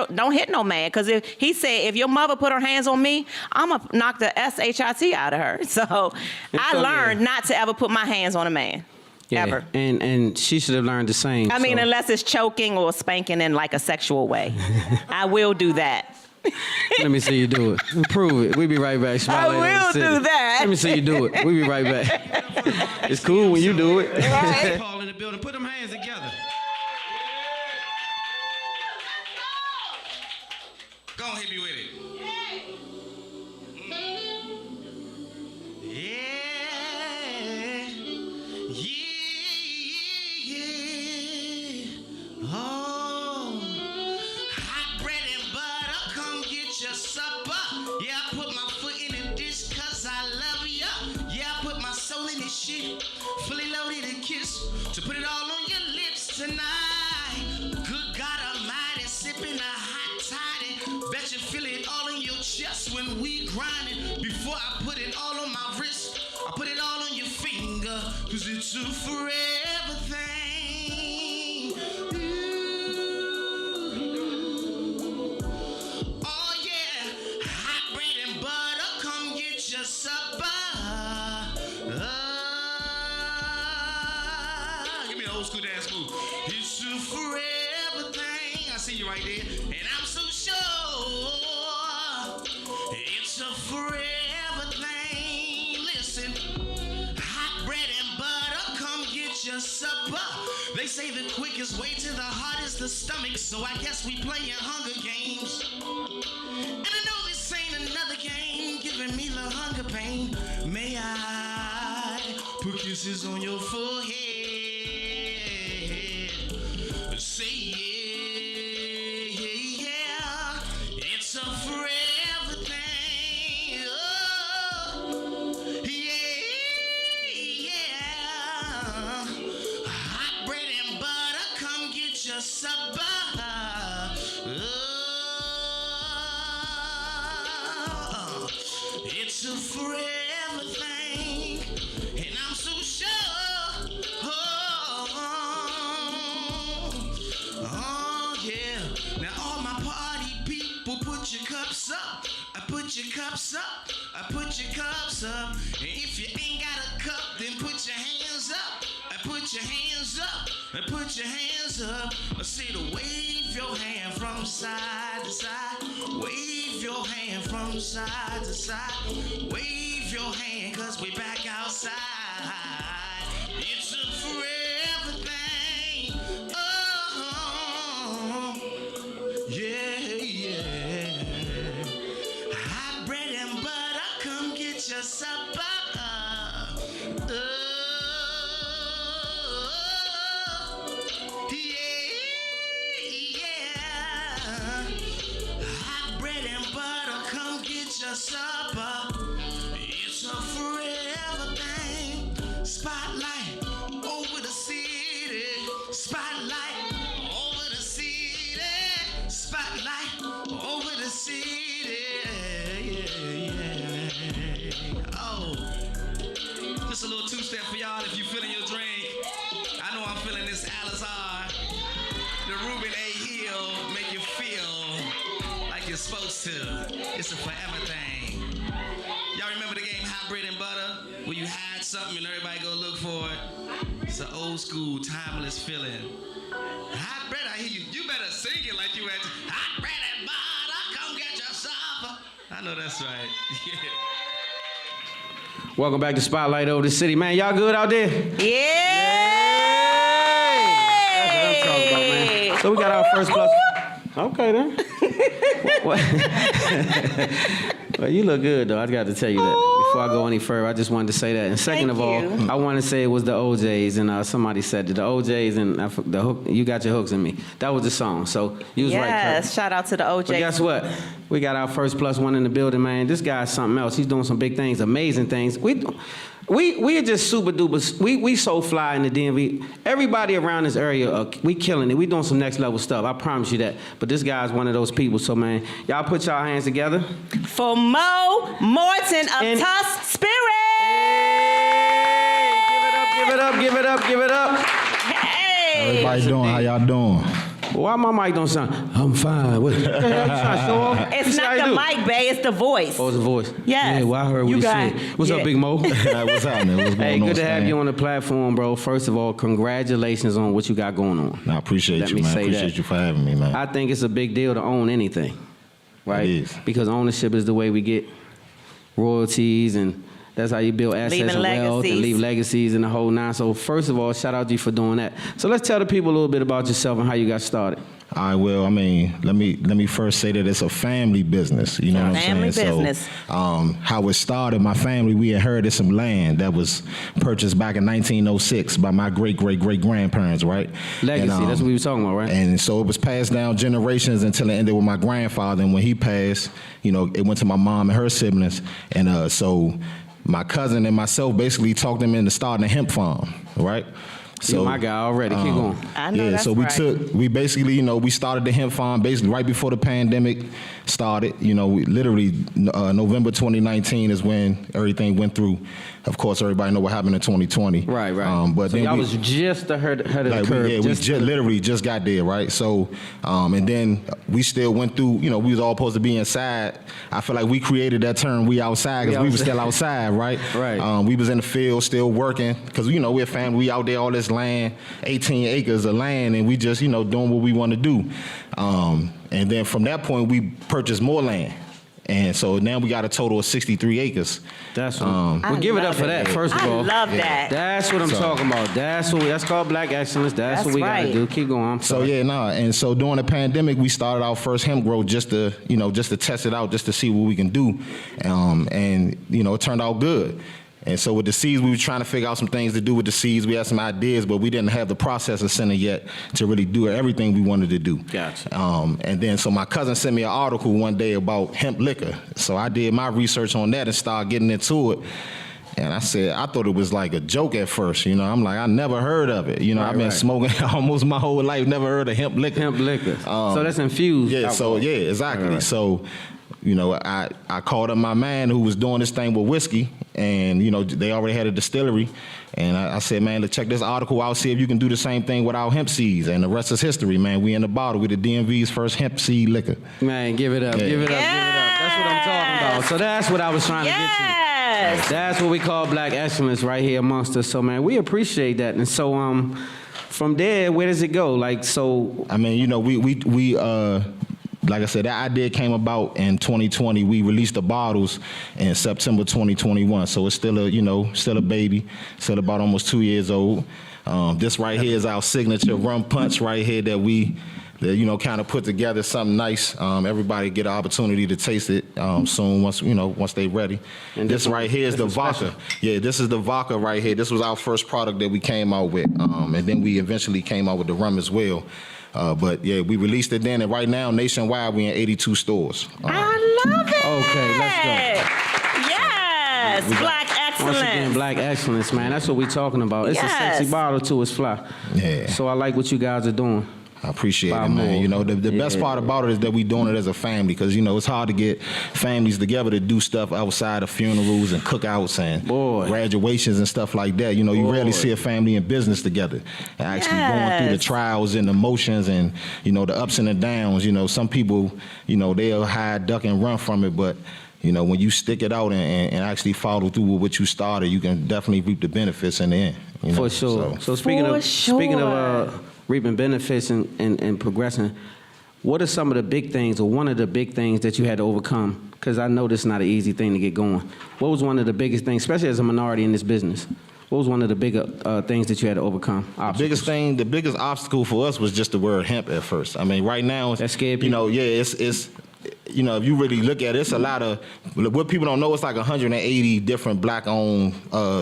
no man. Because if he said, if your mother put her hands on me, I'm gonna knock the SHIT out of her. So I learned not to ever put my hands on a man. Yeah, ever. And she should have learned the same. I mean, unless it's choking or spanking in like a sexual way. I will do that. Let me see you do it. Prove it. We'll be right back. I will do that. Let me see you do it. We'll be right back. It's cool when you do it. Right. Paul in the building. Put them hands together. Go on, hit me with it. Shit, fully loaded and kiss to put it all on your lips tonight. Good God Almighty, sipping a hot toddy. Bet you feel it all in your chest when we grinding. Before I put it all on my wrist, I put it all on your finger, cause it's a forever thing. Oh yeah, hot bread and butter, come get your supper. Old school dance move. It's a forever thing. I see you right there. And I'm so sure it's a forever thing. Listen, hot bread and butter, come get your supper. They say the quickest way to the heart is the stomach, so I guess we playing Hunger Games. And I know this ain't another game giving me the hunger pain. May I put kisses on your forehead? Say yeah, it's a forever thing. Oh, yeah. Hot bread and butter, come get your supper. Oh, it's a forever thing, and I'm so sure. Oh yeah, now all my party people, put your cups up. I put your cups up. I put your cups up. And if you ain't got a cup, then put your hands up. I put your hands up. I put your hands up. I say to wave your hand from side to side. Wave your hand from side to side. Wave your hand, cause we back outside. It's a forever thing. Hot bread and butter, come get your supper. Hot bread and butter, come get your supper. It's a forever thing. Spotlight over the city. Spotlight over the city. Spotlight over the city. Yeah. Oh, just a little two-step for y'all if you feeling your drink. I know I'm feeling this Alizar. The Ruben A. Hill make you feel like you're supposed to. It's a forever thing. Y'all remember the game Hot Bread and Butter? Where you hide something and everybody go look for it? It's an old school, timeless feeling. Hot bread, I hear you. You better sing it like you at hot bread and butter, come get your supper. I know that's right. Welcome back to Spotlight Over the City. Man, y'all good out there? Yeah. So we got our first plus. Okay then. Well, you look good though. I got to tell you that. Before I go any further, I just wanted to say that. And second of all, Thank you. I want to say it was the OJs, and somebody said that the OJs and the hook. You got your hooks in me. That was the song. So you was right, Kurt. Yes, shout out to the OJ. But guess what? We got our first plus one in the building, man. This guy's something else. He's doing some big things, amazing things. We are just super duper. We so fly in the DMV. Everybody around this area, we killing it. We doing some next level stuff. I promise you that. But this guy's one of those people. So man, y'all put y'all hands together. For Mo Morton of And- Tusk Spirit. Hey, give it up, give it up, give it up, give it up. Hey. Everybody doing? How y'all doing? Why my mic don't sound? I'm fine. What the hell you trying to show off? It's See how not you the do? mic, babe. It's the voice. Oh, it's a voice. Yes. Yeah, well, I heard what You you got said. it. What's Yeah. up, Big Mo? What's happening? What's going Hey, on? good to have Stan? you on the platform, bro. First of all, congratulations on what you got going on. I appreciate Let you, me man. say Appreciate that. you for having me, man. I think it's a big deal to own anything, right? It is. Because ownership is the way we get royalties, and that's how you build assets Leaving and wealth legacies. and leave legacies and the whole nine. So first of all, shout out to you for doing that. So let's tell the people a little bit about yourself and how you got started. All right, well, I mean, let me first say that it's a family business. You know what I'm Family saying? business. So, how it started, my family, we inherited some land that was purchased back in 1906 by my great-great-great-grandparents, right? Legacy, And, that's what we were talking about, right? And so it was passed down generations until it ended with my grandfather. And when he passed, you know, it went to my mom and her siblings. And so my cousin and myself basically talked them into starting a hemp farm, right? You my guy already. Keep going. I know Yeah, that's so we right. we basically, you know, we started the hemp farm basically right before the pandemic started. You know, we literally November 2019 is when everything went through. Of course, everybody know what happened in 2020. Right, right. But so then y'all we, was just ahead of the like, curve. we literally just got there, right? So, and then we still went through, you know, we was all supposed to be inside. I feel like we created that term, we outside, because we was still outside, right? Right. We was in the field still working, because, you know, we're a family, we out there, all this land, 18 acres of land, and we just, you know, doing what we want to do. And then from that point, we purchased more land. And so now we got a total of 63 acres. That's what. I Well, give it up love for that. it. First of I all, love that. That's what I'm So- talking about. That's called black excellence. That's what That's we right. gotta do. Keep going. I'm So sorry. yeah, nah. And so during the pandemic, we started our first hemp grow just to test it out, just to see what we can do. And you know, it turned out good. And so with the seeds, we were trying to figure out some things to do with the seeds. We had some ideas, but we didn't have the processor center yet to really do everything we wanted to do. Gotcha. And then so my cousin sent me an article one day about hemp liquor. So I did my research on that and started getting into it. And I said, I thought it was like a joke at first, you know. I'm like, I never heard of it. You know, Right, I've been right. smoking almost my whole life, never heard of hemp liquor. Hemp liquor. So that's infused. Yeah, alcohol. exactly. Right, right. So, you know, I called up my man who was doing this thing with whiskey, and, you know, they already had a distillery. And I said, man, let's check this article out, see if you can do the same thing with our hemp seeds. And the rest is history, man. We in the bottle with the DMV's first hemp seed liquor. Man, give it up. Yeah. Give it up. Give it up. That's what I'm talking about. So that's what I was trying to get to. Yes. That's what we call black excellence right here amongst us. So man, we appreciate that. And so from there, where does it go? Like so. I mean, you know, we like I said, that idea came about in 2020. We released the bottles in September 2021. So it's still a baby, still about almost 2 years old. This right here is our signature rum punch right here that we kind of put together something nice. Everybody get an opportunity to taste it soon once they ready. And this right here is the this is vodka. special. Yeah, this is the vodka right here. This was our first product that we came out with. And then we eventually came out with the rum as well. But yeah, we released it then, and right now nationwide we in 82 stores. I love it. Okay, let's go. Yes, black excellence. Once again, black excellence, man. That's what we're talking about. It's a Yes. sexy bottle too. It's fly. Yeah. So I like what you guys are doing. I appreciate Buy it, man. more. You know, the best Yeah. part about it is that we doing it as a family, because, you know, it's hard to get families together to do stuff outside of funerals and cookouts and Boy. graduations and stuff like that. You know, you rarely see a family in business together and actually going through the Yes. trials and emotions and, you know, the ups and the downs. You know, some people, you know, they'll hide, duck, and run from it, but you know, when you stick it out and actually follow through with what you started, you can definitely reap the benefits in the end. You know? For sure. So speaking For of reaping benefits and progressing, what are some of the big things, or one of the big things that you had to overcome? Because I know this is not an easy thing to get going. What was one of the biggest things, especially as a minority in this business? What was one of the bigger things that you had to overcome? The biggest obstacle for us was just the word hemp at first. I mean, right now, That scared you know, people? yeah, it's you know, if you really look at it, it's a lot of, what people don't know, it's like 180 different black-owned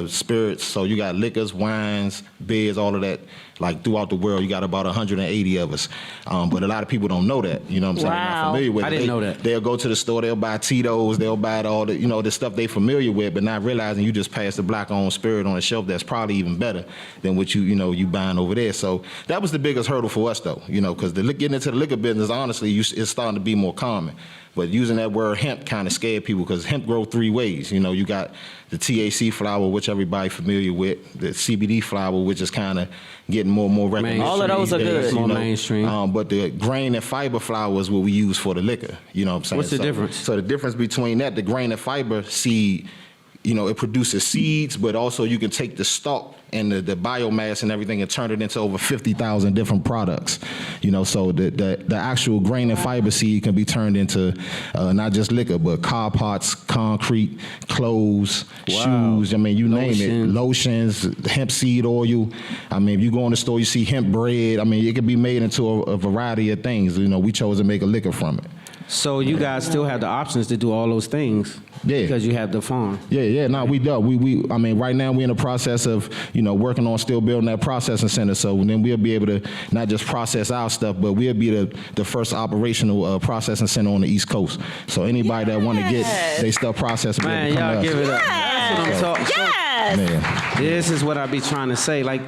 spirits. So you got liquors, wines, beers, all of that. Like throughout the world, you got about 180 of us. But a lot of people don't know that. You know what I'm saying? They're Wow. not familiar with it. I didn't know that. They'll go to the store, they'll buy Tito's, they'll buy all the, you know, the stuff they familiar with, but not realizing you just passed the black-owned spirit on the shelf that's probably even better than what you buying over there. So that was the biggest hurdle for us, though, you know, because getting into the liquor business, honestly, it's starting to be more common. But using that word hemp kind of scared people because hemp grow 3 ways. You know, you got the THC flower, which everybody familiar with, the CBD flower, which is kind of getting more and more recognition. All of those are these days, good. you More know. mainstream. But the grain and fiber flower is what we use for the liquor. You know what I'm saying? What's the difference? So the difference between that, the grain and fiber seed, you know, it produces seeds, but also you can take the stalk and the biomass and everything and turn it into over 50,000 different products. You know, so the actual grain and fiber seed can be turned into not just liquor, but car parts, concrete, clothes, Wow. shoes. I mean, you name it. Lotions. Lotions, hemp seed oil. I mean, if you go in the store, you see hemp bread. I mean, it can be made into a variety of things. You know, we chose to make a liquor from it. So you guys still have the options to do all those things. Yeah. Because you have the farm. Yeah. No, we do. I mean, right now we're in the process of, you know, working on still building that processing center. So then we'll be able to not just process our stuff, but we'll be the first operational processing center on the East Coast. So anybody that want to get their stuff processed, will be able Man, to come y'all to us. give it up. That's what I'm talking. Yes. Man. This is what I be trying to say. Like,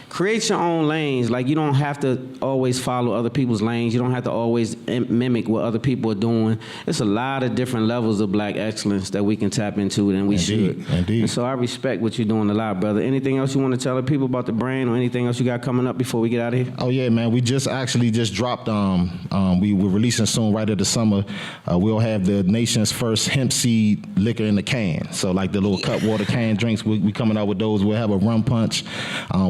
create your own lanes. Like, you don't have to always follow other people's lanes. You don't have to always mimic what other people are doing. It's a lot of different levels of black excellence that we can tap into, and we Indeed, should. indeed. And so I respect what you're doing a lot, brother. Anything else you want to tell the people about the brand, or anything else you got coming up before we get out of here? Oh yeah, man. We just dropped. We were releasing soon, right at the summer. We'll have the nation's first hemp seed liquor in the can. So like the little cut water can drinks, we coming out with those. We'll have a rum punch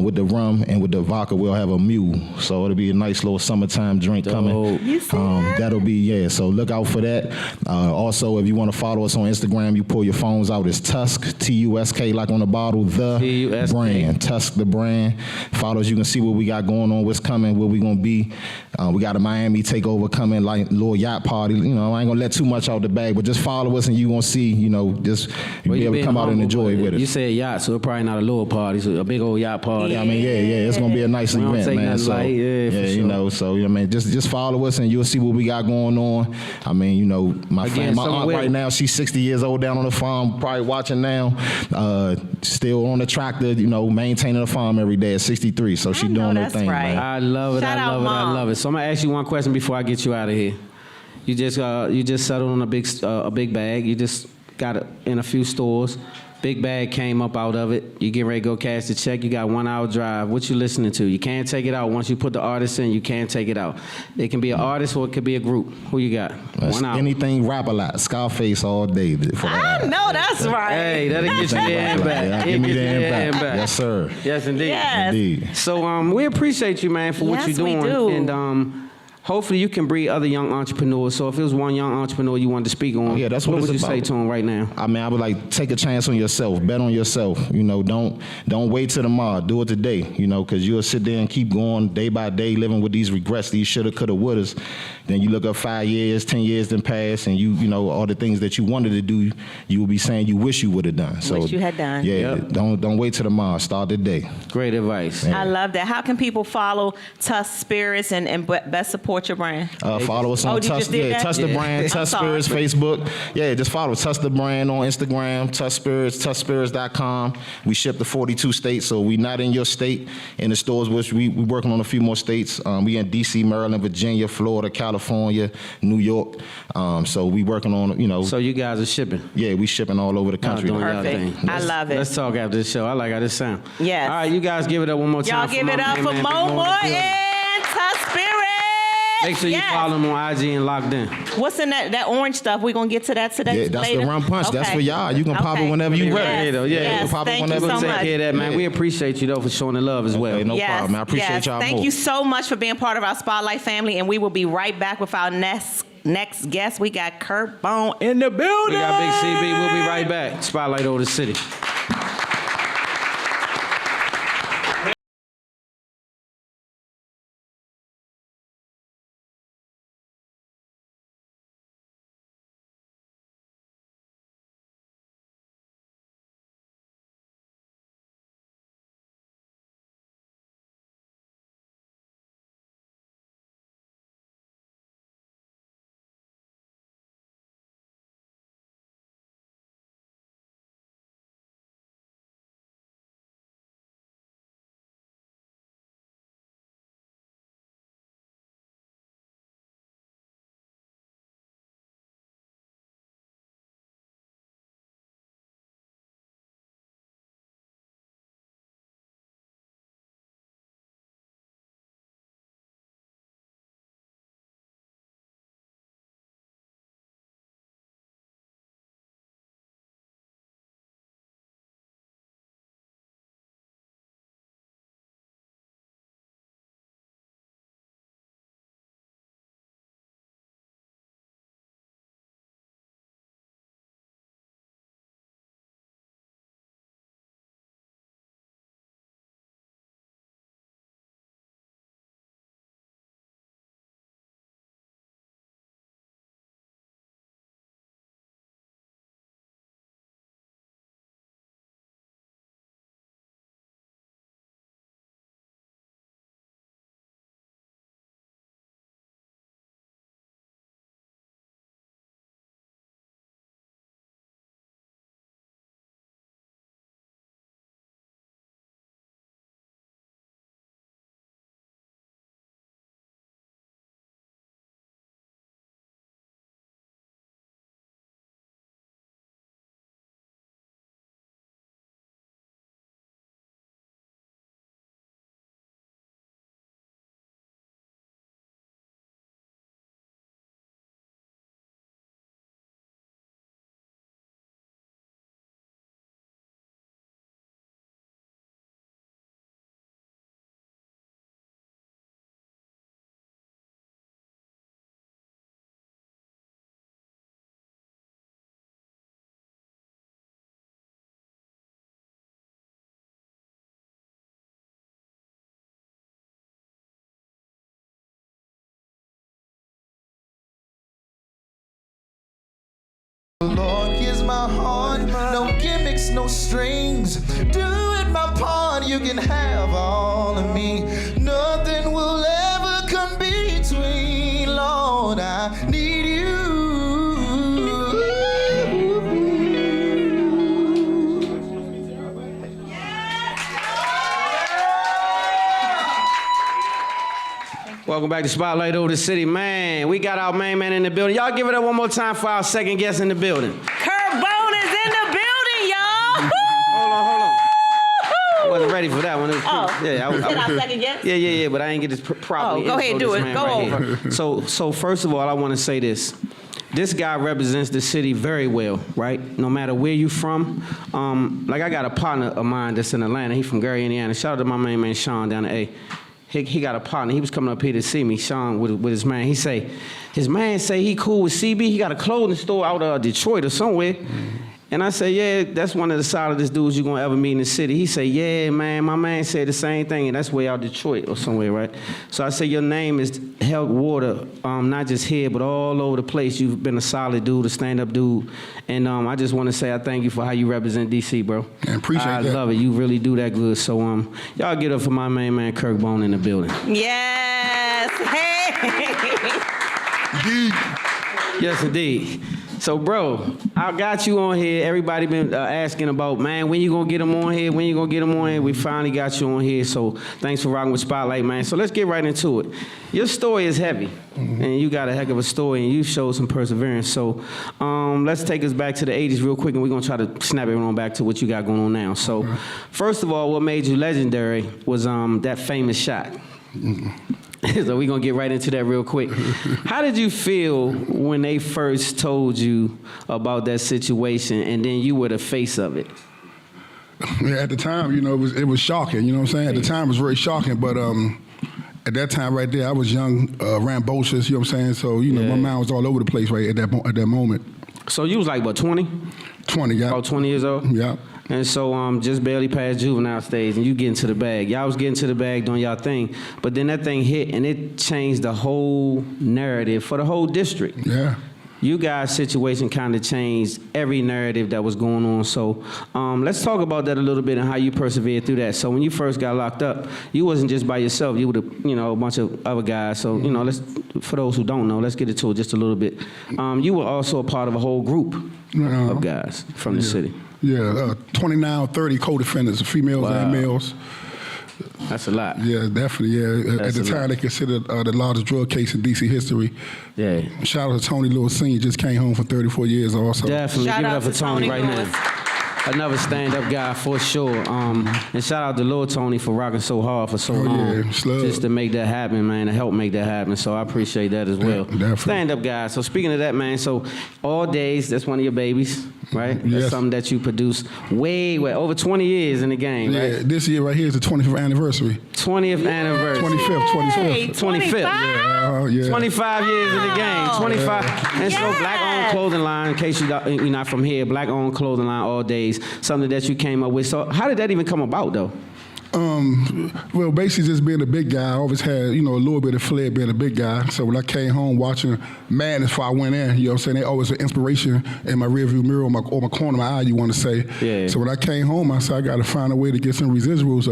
with the rum, and with the vodka, we'll have a mule. So it'll be a nice little summertime drink coming. You see that? That'll be, yeah. So look out for that. Also, if you want to follow us on Instagram, you pull your phones out. It's Tusk, T-U-S-K, like on the bottle, the T-U-S-K. brand. Tusk the brand. Follow us. You can see what we got going on, what's coming, where we gonna be. We got a Miami takeover coming, like little yacht party. You know, I ain't gonna let too much out the bag, but just follow us and you gonna see. You know, just you'll be able to come out and enjoy it with us. You said yacht, so it's probably not a little party, so a big old yacht party. I mean, yeah, it's gonna be a nice We don't event, take man. nothing So, light, yeah, for you sure. know, so I mean, just follow us and you'll see what we got going on. I mean, you know, my Again, aunt somewhere- right now, she's 60 years old down on the farm, probably watching now. Still on the tractor, you know, maintaining the farm every day at 63. So she's know doing her that's thing, right. man. I love it. Shout I out, love it. I Mom. love it. So I'm gonna ask you one question before I get you out of here. You just settled on a big bag. You just got it in a few stores. Big bag came up out of it. You get ready to go cash the check. You got 1 hour drive. What you listening to? You can't take it out. Once you put the artist in, you can't take it out. It can be an artist or it could be a group. Who you got? 1 hour. Anything rap a lot. Scarface all day. For I know that's right. Hey, that'll get you there and back. Yeah, It'll give me get the you there impact. and back. Yes, sir. Yes, indeed. Yes. Indeed. So we appreciate you, man, for what Yes, you're we doing. do. And hopefully you can breed other young entrepreneurs. So if it was one young entrepreneur you wanted to speak on, Yeah, that's what would it's you say about. to him right now? I mean, I would like take a chance on yourself, bet on yourself. You know, don't wait till tomorrow. Do it today. You know, because you'll sit there and keep going day by day, living with these regrets, these shoulda, coulda, wouldas. Then you look up 5 years, 10 years then pass, and you know all the things that you wanted to do, you will be saying you wish you would have done. So Wish you had done. Yeah, Yep. don't wait till tomorrow. Start today. Great advice. I love that. How can people follow Tusk Spirits and best support your brand? Follow us on Oh, you just Tusk, did that? Tusk the Yeah. Brand, I'm Tusk sorry. Spirits, Facebook. Yeah, just follow Tusk the Brand on Instagram, Tusk Spirits, TuskSpirits.com. We ship to 42 states, so we not in your state in the stores, which we working on a few more states. We in D.C., Maryland, Virginia, Florida, California, New York. So we working on, you know, So you guys are shipping. yeah, we shipping all over the Y'all country. doing now. y'all Perfect. thing. I love it. Let's talk after this show. I like how this sound. Yes. All right, you guys give it up one more time. Y'all give my it up main for man, Mo Big Mo in the Moore building. and Tusk Spirits. Make sure you Yes. follow him on IG and locked in. What's in that orange stuff? We're going to get to that today. Yeah, that's later? the rum punch. That's Okay. for y'all. You can pop it Okay. whenever you Yes. ready. Yeah, Yes. you can pop it Thank you whenever so Take much. care of that, man. Yeah. We appreciate you, though, for showing the love as well. Okay, no Yes, problem. I appreciate yes. y'all Thank more. you so much for being part of our Spotlight family, and we will be right back with our next guest. We got Kurt Bone in the building. We got Big CB. We'll be right back. Spotlight over the city. Lord, here's my heart, no gimmicks, no strings. Do it my part, you can have all of me. Nothing will ever come between, Lord, I need you. Welcome back to Spotlight Over the City. Man, we got our main man in the building. Y'all give it up one more time for our second guest in the building. Kurt Bone is in the building, y'all. Hold on. I wasn't ready for that one. Yeah, is it our second guest? Yeah, but I ain't get this properly. Go ahead, intro do this it. man Go right over. here. So first of all, I want to say this. This guy represents the city very well, right? No matter where you from. Like I got a partner of mine that's in Atlanta. He from Gary, Indiana. Shout out to my main man Sean down there. He got a partner. He was coming up here to see me, Sean, with his man. He say, his man say he cool with CB. He got a clothing store out of Detroit or somewhere. And I say, yeah, that's one of the solidest dudes you're gonna ever meet in the city. He say, yeah, man, my man said the same thing, and that's way out Detroit or somewhere, right? So I say, your name is held water, not just here, but all over the place. You've been a solid dude, a stand-up dude. And I just wanna say I thank you for how you represent DC, bro. Man, appreciate that. I love it, you really do that good. So y'all get up for my main man, Kirk Bone, in the building. Yes. Hey. Yes, indeed. So, bro, I got you on here. Everybody been asking about, man, when you gonna get him on here? When you gonna get him on here? We finally got you on here. So, thanks for rocking with Spotlight, man. So, let's get right into it. Your story is heavy, and you got a heck of a story, and you showed some perseverance. So, let's take us back to the 80s real quick, and we're gonna try to snap everyone back to what you got going on now. So, first of all, what made you legendary was that famous shot. So we're going to get right into that real quick. How did you feel when they first told you about that situation and then you were the face of it? Yeah, at the time, it was shocking, you know what I'm saying? At the time, it was very shocking, but at that time right there, I was young, rambunctious, you know what I'm saying? So, my mind was all over the place right at that moment. So you was like, what, 20? 20, yeah. About 20 years old? Yeah. And so just barely past juvenile stage, and you get into the bag. Y'all was getting to the bag doing y'all thing, but then that thing hit, and it changed the whole narrative for the whole district. Yeah. You guys' situation kind of changed every narrative that was going on. So let's talk about that a little bit and how you persevered through that. So when you first got locked up, you wasn't just by yourself. You were, a bunch of other guys. So, for those who don't know, let's get into it just a little bit. You were also a part of a whole group of guys from the city. Yeah, 29, 30 co-defendants, females and males. That's a lot. Yeah, definitely. Yeah, at the time they considered the largest drug case in DC history. Yeah. Shout out to Tony Lewis Sr. Just came home for 34 years also. Definitely. Shout Give it out up for to Tony right Lewis. now. Another stand-up guy for sure. And shout out to Lil Tony for rocking so hard for so long. Just to make that happen, man, to help make that happen. So I appreciate that as well. Definitely. Stand-up guy. So speaking of that, man, so All Days, that's one of your babies, right? That's Yes. something that you produced way over 20 years in the game, Yeah, right? this year right here is the 25th anniversary. 20th anniversary. 25th. 25th. Yeah. 25 years in the game. 25. And so Black-owned clothing line, in case you're not from here, Black-owned clothing line All Days, something that you came up with. So how did that even come about, though? Well, basically just being a big guy, I always had, a little bit of flair being a big guy. So when I came home watching Madness before I went in, you know what I'm saying, they always an inspiration in my rearview mirror or my corner of my eye, you want to say. Yeah. So when I came home, I said, I got to find a way to get some residuals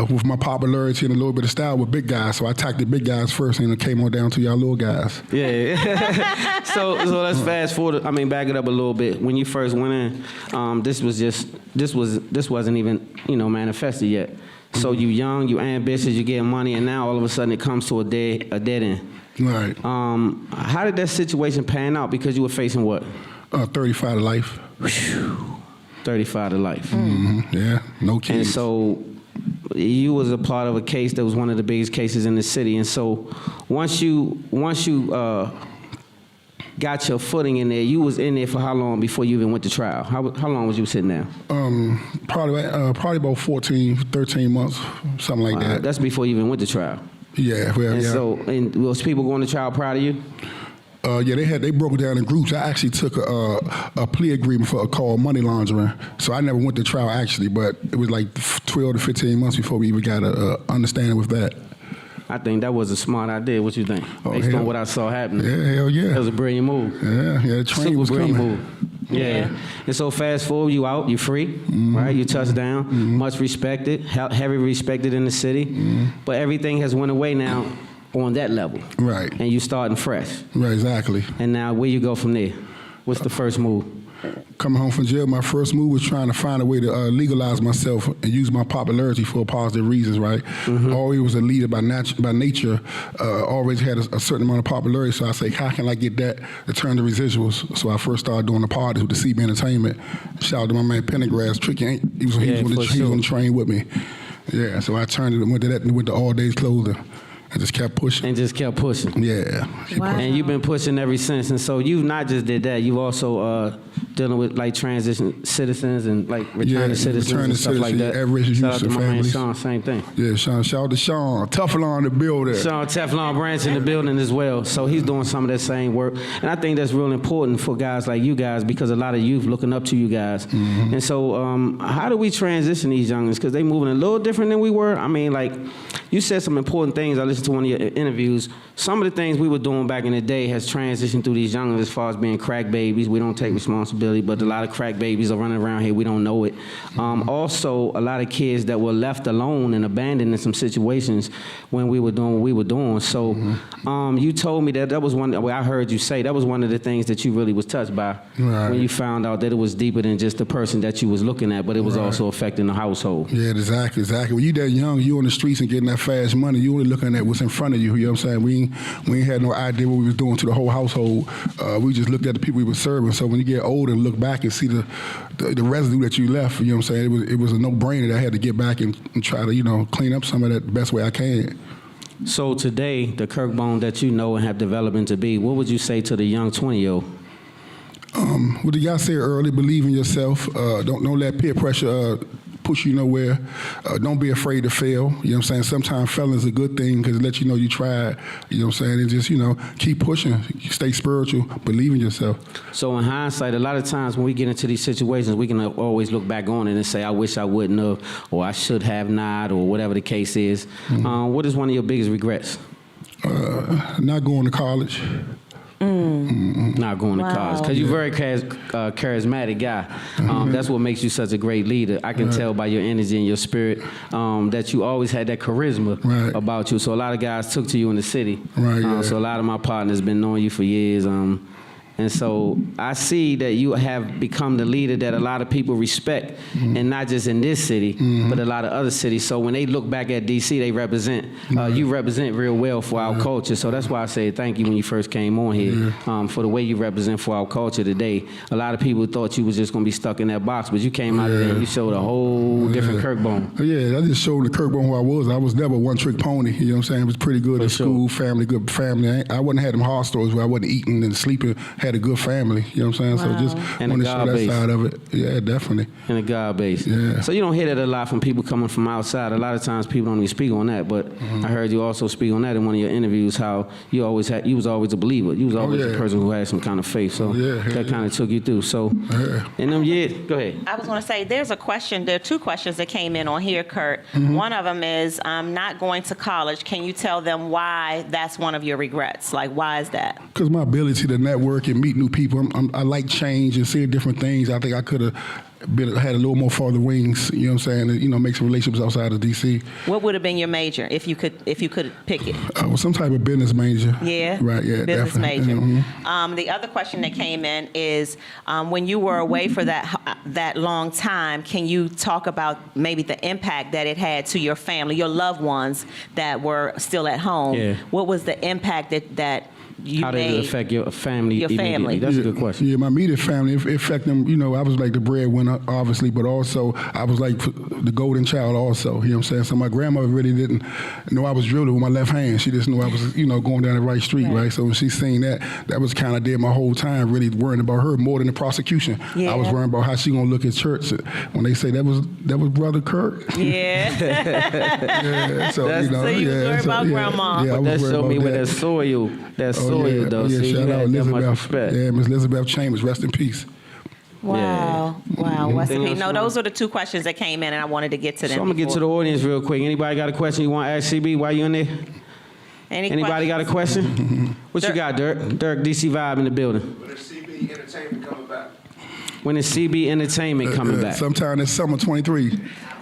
with my popularity and a little bit of style with big guys. So I attacked the big guys first and it came on down to y'all little guys. Yeah. so let's fast forward. Back it up a little bit. When you first went in, this wasn't even, manifested yet. So you young, you ambitious, you getting money, and now all of a sudden it comes to a dead end. Right. How did that situation pan out? Because you were facing what? 35 to life. 35 to life. Yeah, no kids. And so you was a part of a case that was one of the biggest cases in the city. And so once you got your footing in there, you was in there for how long before you even went to trial? How long was you sitting there? Probably about 14, 13 months, something like that. That's before you even went to trial. Yeah, well, And yeah. so, was people going to trial prior to you? Yeah, they broke it down in groups. I actually took a plea agreement for called money laundering. So I never went to trial actually, but it was like 12 to 15 months before we even got a understanding with that. I think that was a smart idea. What you think? Based on what I saw happening. Yeah, hell yeah. That was a brilliant move. Yeah, the train Super was brilliant coming. move. Yeah. And so fast forward, you out, you free, right? You touchdown, much respected, heavy respected in the city. But everything has went away now on that level. Right. And you starting fresh. Right, exactly. And now where you go from there? What's the first move? Coming home from jail, my first move was trying to find a way to legalize myself and use my popularity for positive reasons, right? Always was a leader by nature, always had a certain amount of popularity, so I say, how can I get that to turn the residuals? So I first started doing the parties with the CB Entertainment. Shout out to my man Pendergrass, Tricky, he was on the train with me. Yeah, so I turned it, went to that, and went to All Days Clothing. And just kept pushing. Yeah. Wow. And you've been pushing ever since. And so you've not just did that, you've also dealing with like transition citizens and like returning citizens and stuff like that. Shout out to my man Sean, same thing. Yeah, Sean, shout out to Sean. Teflon in the building. Sean Teflon Branch in the building as well. So he's doing some of that same work. And I think that's real important for guys like you guys because a lot of youth looking up to you guys. And so how do we transition these youngins? Because they moving a little different than we were. I mean, like, you said some important things. I listened to one of your interviews. Some of the things we were doing back in the day has transitioned through these youngins as far as being crack babies. We don't take responsibility, but a lot of crack babies are running around here. We don't know it. Also, a lot of kids that were left alone and abandoned in some situations when we were doing what we were doing. So you told me that was one, well, I heard you say, that was one of the things that you really was touched by when you found out that it was deeper than just the person that you was looking at, but it was also affecting the household. Yeah, exactly. When you that young, you on the streets and getting that fast money, you only looking at what's in front of you. You know what I'm saying? We ain't had no idea what we was doing to the whole household. We just looked at the people we were serving. So when you get older and look back and see the residue that you left, you know what I'm saying? It was a no-brainer that I had to get back and try to, clean up some of that the best way I can. So today, the Kirk Bone that you know and have developed into be, what would you say to the young 20-year-old? What the guy said earlier, believe in yourself. Don't let peer pressure push you nowhere. Don't be afraid to fail. You know what I'm saying? Sometimes failing is a good thing because it lets you know you tried. You know what I'm saying? And just, keep pushing. Stay spiritual. Believe in yourself. So in hindsight, a lot of times when we get into these situations, we can always look back on it and say, I wish I wouldn't have, or I should have not, or whatever the case is. What is one of your biggest regrets? Not going to college. Not going to college because you're a very charismatic guy. That's what makes you such a great leader. I can tell by your energy and your spirit that you always had that charisma about you. So a lot of guys took to you in the city. So a lot of my partners been knowing you for years. And so I see that you have become the leader that a lot of people respect, and not just in this city, but a lot of other cities. So when they look back at D.C., they represent, you represent real well for our culture. So that's why I say thank you when you first came on here for the way you represent for our culture today. A lot of people thought you was just going to be stuck in that box, but you came out of there and you showed a whole different Kirk Bone. Yeah, I just showed the Kirk Bone who I was. I was never a one-trick pony. You know what I'm saying? It was pretty good at school, family, good family. I wouldn't have them hard stories where I wasn't eating and sleeping. Had a good family, you know what I'm saying? So just want to show that side of it. Yeah, definitely. And a God base. Yeah. So you don't hear that a lot from people coming from outside. A lot of times people don't even speak on that, but I heard you also speak on that in one of your interviews, how you was always a believer. You was always a person who had some kind of faith. So that kind of took you through. So in them years, go ahead. I was going to say, there are two questions that came in on here, Kurt. One of them is, I'm not going to college. Can you tell them why that's one of your regrets? Like, why is that? Because my ability to network and meet new people, I like change and seeing different things. I think I could have had a little more farther wings, you know what I'm saying, and, make some relationships outside of D.C. What would have been your major if you could pick it? Well, some type of business major. Yeah? Right, yeah, business definitely. major. The other question that came in is, when you were away for that long time, can you talk about maybe the impact that it had to your family, your loved ones that were still at home? Yeah. What was the impact that you How made? did it affect your family Your family. immediately? That's a good question. Yeah, my immediate family, it affected them, I was like the breadwinner, obviously, but also I was like the golden child also, you know what I'm saying? So my grandmother really didn't know I was drilling with my left hand. She just knew I was, going down the right street, right? So when she seen that was kind of did my whole time, really worrying about her more than the prosecution. Yeah. I was worrying about how she gonna look at church when they say that was Brother Kirk. Yeah. Yeah, so, So you was worried about grandma. Yeah, I But was that worried showed about me with that. that soil, though. Yeah, See, shout you out had that much Elizabeth. respect. Yeah, Miss Elizabeth Chambers, rest in peace. Wow. Wow. What's Anything the else No, you those want? are the two questions that came in, and I wanted to get to them. So I'm going to get to the audience real quick. Anybody got a question you want to ask CB while you in there? Anybody got a question? What you got, Dirk? Dirk, DC Vibe in the building. When is CB Entertainment coming back? When is CB Entertainment coming back? Sometime this summer 23.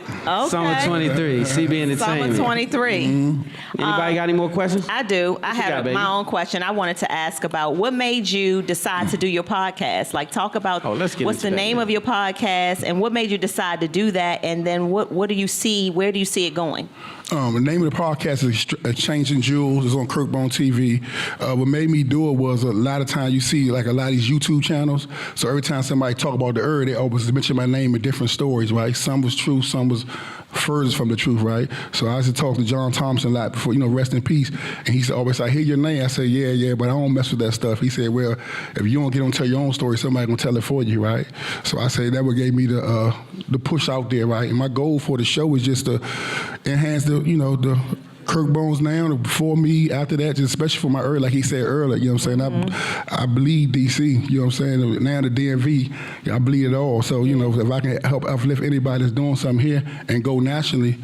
Okay. Summer 23, CB Entertainment. Summer 23. Anybody got any more questions? I do. I you got, have baby? my own question. I wanted to ask about what made you decide to do your podcast. Like, talk about let's get what's into the that, name yeah. of your podcast and what made you decide to do that, and then what do you see? Where do you see it going? The name of the podcast is Changing Jewels. It's on Kirkbone TV. What made me do it was a lot of times you see like a lot of these YouTube channels. So every time somebody talk about the herb, they always mention my name in different stories, right? Some was true, some was furthest from the truth, right? So I used to talk to John Thompson a lot before, rest in peace. And he said, always, I hear your name. I said, yeah, but I don't mess with that stuff. He said, well, if you don't get on to tell your own story, somebody gonna tell it for you, right? So I say that what gave me the push out there, right? And my goal for the show is just to enhance the Kirkbones now, before me, after that, just especially for my early, like he said earlier, you know what I'm saying? I bleed DC, you know what I'm saying? Now the DMV, I bleed it all. So, if I can help uplift anybody that's doing something here and go nationally,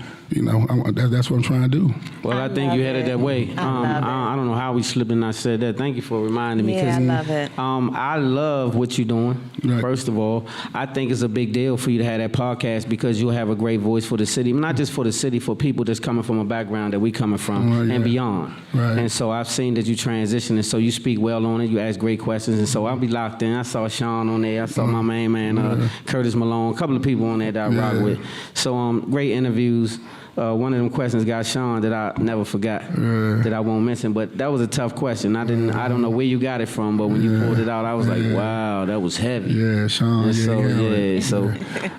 that's what I'm trying to do. Well, I think you headed that way. I don't know how we slipped and I said that. Thank you for reminding me. Yeah, I love it. I love what you're doing, Right. first of all. I think it's a big deal for you to have that podcast because you'll have a great voice for the city. Not just for the city, for people that's coming from a background that we coming from Yeah. and beyond. Right. And so I've seen that you transition, and so you speak well on it. You ask great questions, and so I'll be locked in. I saw Sean on there. I saw my main man, Curtis Malone, a couple of people on there that I rock with. So great interviews. One of them questions got Sean that I never forgot, that I won't mention, but that was a tough question. I don't know where you got it from, but when you pulled it out, I was like, wow, that was heavy. Yeah, Sean. And so,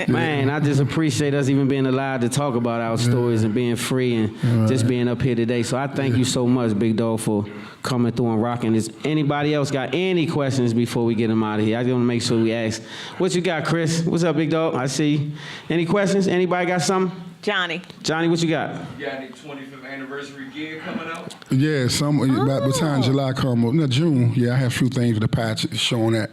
man, I just appreciate us even being allowed to talk about our stories and being free and just being up here today. So I thank you so much, Big Dog, for coming through and rocking this. Anybody else got any questions before we get them out of here? I just want to make sure we ask. What you got, Chris? What's up, Big Dog? I see you. Any questions? Anybody got something? Johnny, Johnny, what you got? You got any 25th anniversary gear coming out? Yeah, by the time July come up, June, I have a few things with the patch showing that.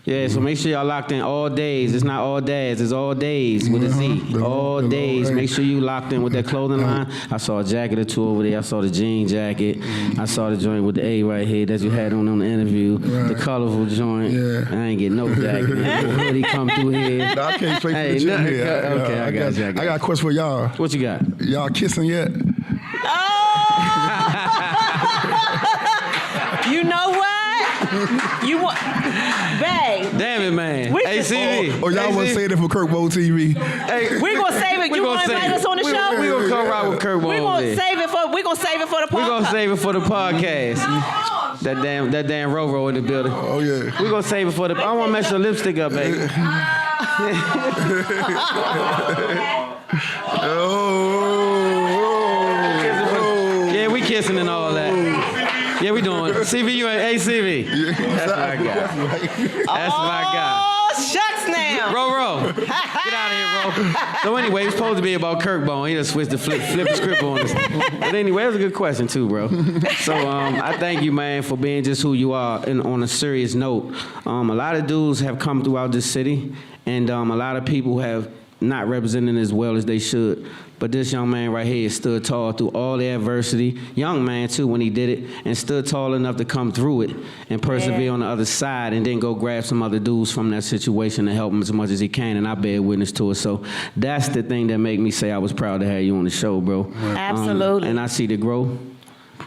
Yeah, so make sure y'all locked in all days. It's not all dads, it's all days with a Z. All days. Make sure you locked in with that clothing line. I saw a jacket or two over there. I saw the jean jacket. I saw the joint with the A right here that you had on the interview. The colorful joint. Yeah. I ain't get no jacket. The hoodie come through here. No, I came straight from Hey, the gym nothing- here. okay, I got you. I got a question for y'all. What you got? Y'all kissing yet? you know what? You want, babe? Damn it, man. We- ACV. Or y'all want to say that for Kirkbone TV? Hey, We gonna save it. You gonna invite us on the show? We gonna come right with Kurt We Bone gonna there. save it for. We gonna save it for the We podcast. gonna save it for the podcast. That damn Roro in the building. Oh, yeah. We gonna save it for the. I don't want to mess your lipstick up, baby. Yeah, we kissing and all that. Yeah, we doing. CV, you ain't ACV. That's my guy. That's my guy. Oh shucks now. Ro, get out of here, Ro. So anyway, it's supposed to be about Kirkbone. He just switched the flip the script on us. But anyway, it was a good question too, bro. So I thank you, man, for being just who you are. And on a serious note, a lot of dudes have come throughout this city, and a lot of people have not represented as well as they should. But this young man right here stood tall through all the adversity. Young man, too, when he did it, and stood tall enough to come through it and persevere on the other side and then go grab some other dudes from that situation and help him as much as he can, and I bear witness to it. So that's the thing that made me say I was proud to have you on the show, bro. Absolutely. And I see the growth.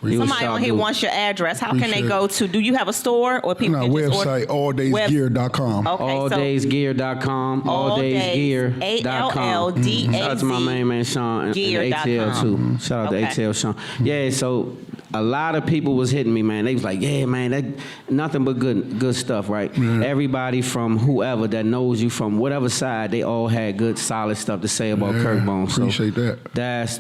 You a Somebody sharp on here dude. wants your address. How can they Appreciate go to? Do you have a store or people No, can just website, order? alldaysgear.com. Okay, Alldaysgear.com. Alldaysgear.com. ALLDAZ. Shout out to my main man Sean and ATL too. Shout out to Okay. ATL Sean. Yeah, so a lot of people was hitting me, man. They was like, yeah, man, that nothing but good stuff, right? Everybody from whoever that knows you from whatever side, they all had good, solid stuff to say about Kirkbone. So appreciate that.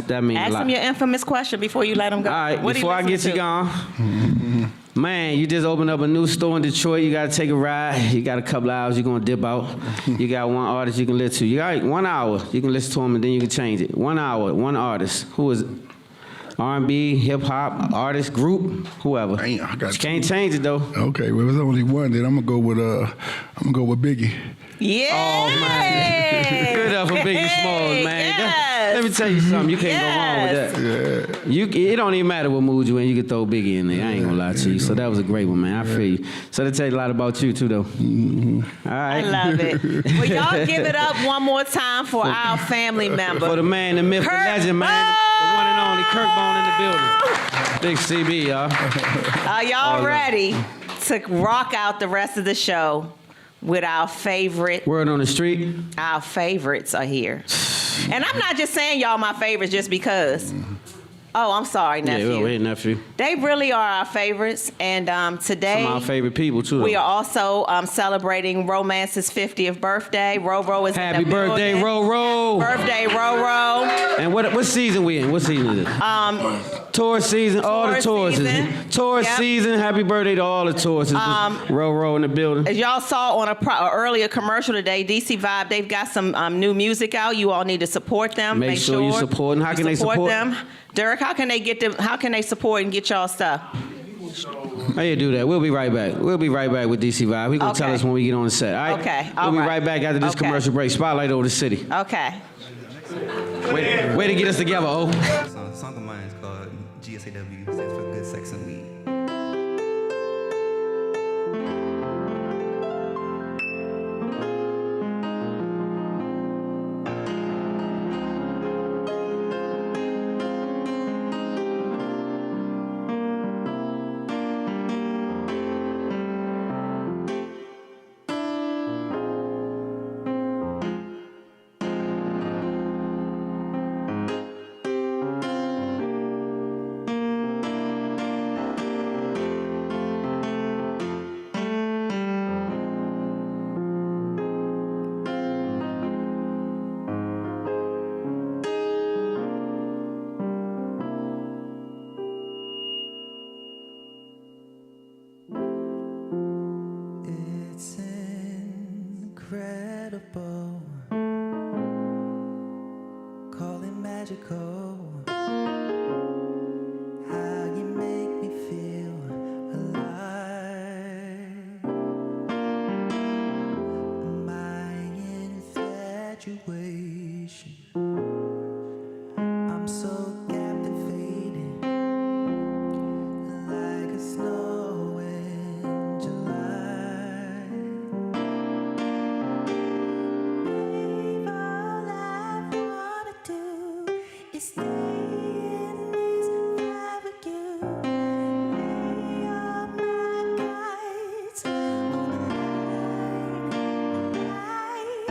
that means a Ask lot. him your infamous question before you let him go. All right, What he before I get listening you to? gone, man, you just opened up a new store in Detroit. You got to take a ride. You got a couple hours. You're going to dip out. You got one artist you can listen to. You got 1 hour. You can listen to him, and then you can change it. 1 hour, one artist. Who is it? R&B, hip-hop, artist, group, whoever. Damn, I got You can't change it, though. Okay, well, there's only one. Then I'm gonna go with Biggie. Yeah. Oh, man. Good up for Biggie Smalls, man. Yes. Let me tell you something. You can't go wrong with that. It don't even matter what mood you in. You can throw Biggie in there. I ain't gonna lie to you. So that was a great one, man. I feel you. So that tell you a lot about you, too, though. All right. I love it. Well, y'all give it up one more time for our family member. For the man, the myth, the legend, man. The one and only Kirk Bone in the building. Big CB, y'all. Are y'all ready to rock out the rest of the show with our favorite? Word on the street. Our favorites are here. And I'm not just saying y'all my favorites just because. Oh, I'm sorry, nephew. Yeah, well, nephew. They really are our favorites. And today, Some of our favorite people, too, though. we are also celebrating Romance's 50th birthday. Ro-Ro is Happy in the birthday, building. Ro-Ro. Birthday, Ro-Ro. And what season we in? What season is it? Tour season, all the tours. season. Tour Yep. season, happy birthday to all the tours. Ro-Ro in the building. As y'all saw on a earlier commercial today, DC Vibe, they've got some new music out. You all need to support them. Make sure you support them. How can they support them? Derek, how can they get them? How can they support and get y'all stuff? How you do that? We'll be right back. We'll be right back with DC Vibe. He's gonna tell us when we get on the set. All right? Okay, We'll be right back after this Okay. commercial break. Spotlight over the city. Okay. Way to get us together, oh. A song of mine is called GSAW, stands for Good Sex and Weed. It's incredible, call it magical, how you make me feel alive. My infatuation, I'm so captivated, like a snow in July. Babe, all I wanna do is stay in this fire with you. Lay all my cards on the line.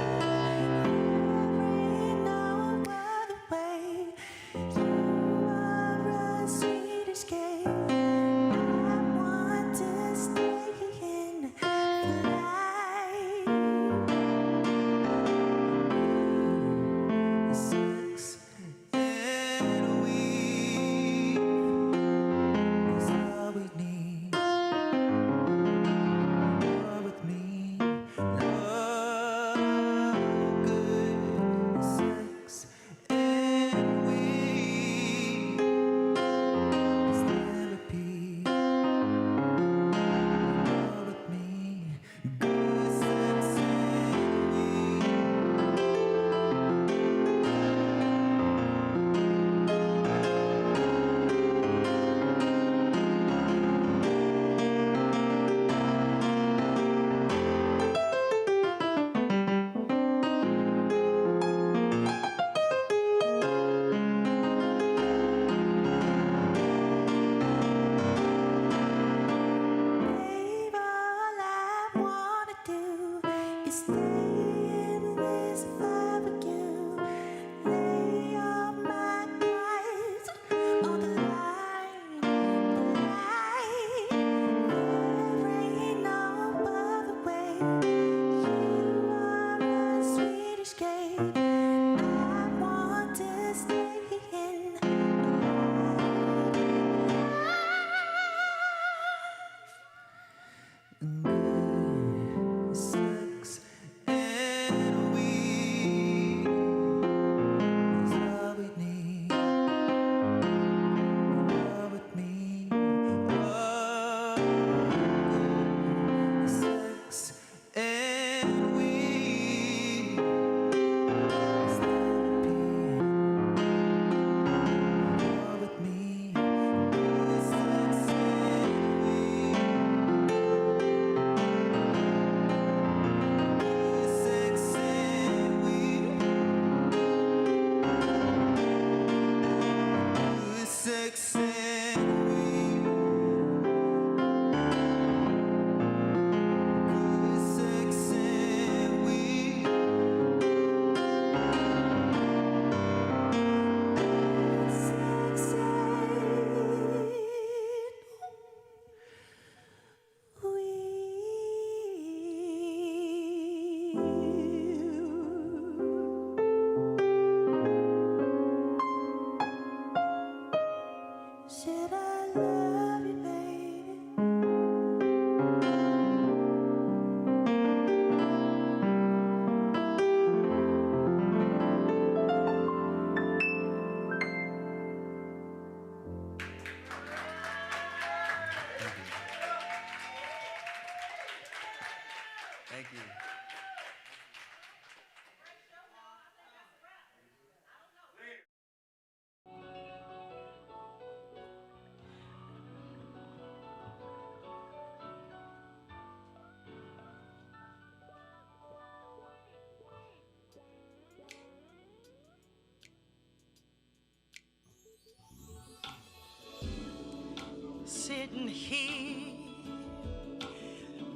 sitting here,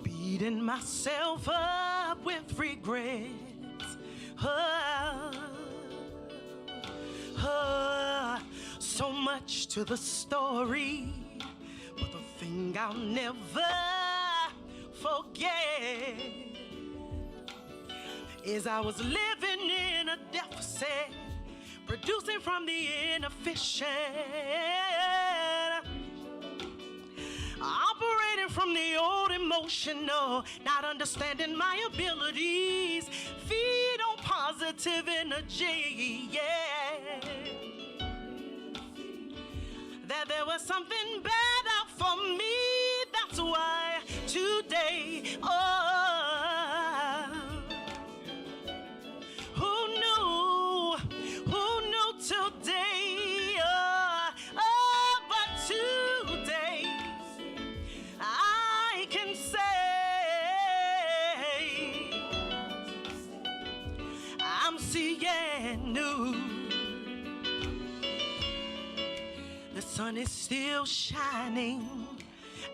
beating myself up with regrets. So much to the story, but the thing I'll never forget is I was living in a deficit, producing from the inefficient, operating from the old emotional, not understanding my abilities, feed on positive energy, yeah. That there was something better for me, that's why today, who knew today, but today, I can say, I'm seeing new. The sun is still shining,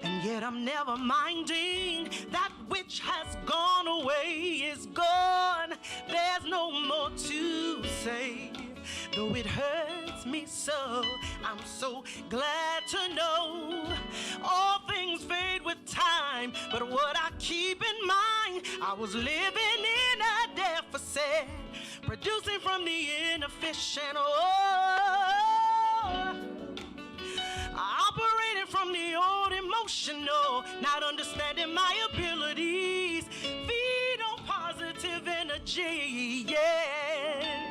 and yet I'm never minding. That which has gone away is gone. There's no more to say, though it hurts me so. I'm so glad to know all things fade with time, but what I keep in mind, I was living in a deficit, producing from the inefficient. Operating from the old emotional, not understanding my abilities, feed on positive energy, yeah.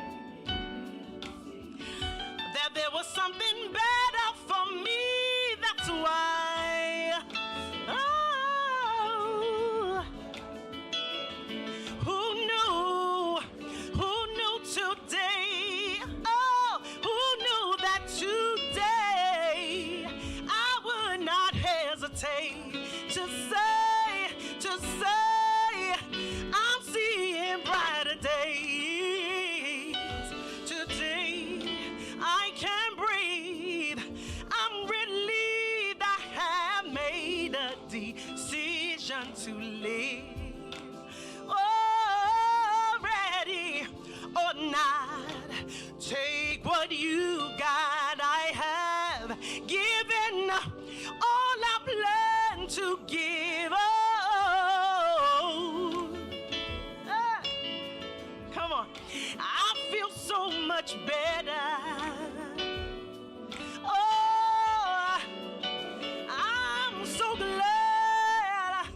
That there was something better for me, that's why. Oh, who knew today? Oh, who knew that today I would not hesitate to say, I'm seeing brighter days. Today I can breathe. I'm relieved I have made a decision to live. Oh, ready or not, take what you got. I have given all I plan to give. Oh, come on. I feel so much better. Oh, I'm so glad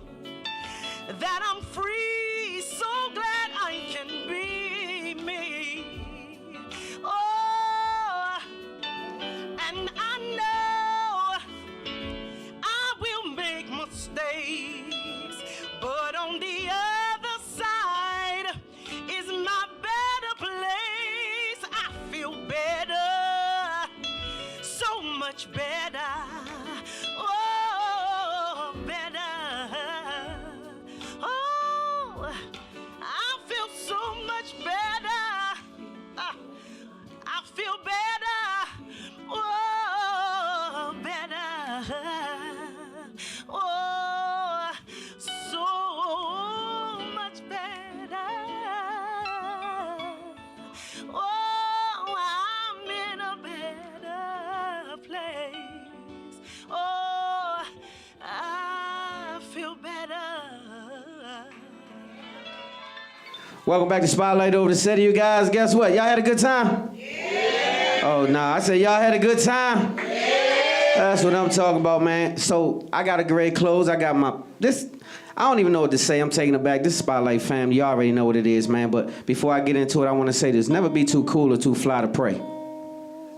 that I'm free. So glad I can be me. Oh, and I know I will make mistakes, but on the other side is my better place. I feel better, so much better. Oh, better. Oh, I feel so much better. I feel better. Oh, better. Oh, so much better. Oh, I'm in a better place. Oh, I feel better. Welcome back to Spotlight Over the City, you guys. Guess what? Y'all had a good time? Yeah. Oh, nah. I said y'all had a good time? Yeah. That's what I'm talking about, man. So I got a great close. I got I don't even know what to say. I'm taking it back. This is Spotlight family. You already know what it is, man. But before I get into it, I want to say this. Never be too cool or too fly to pray.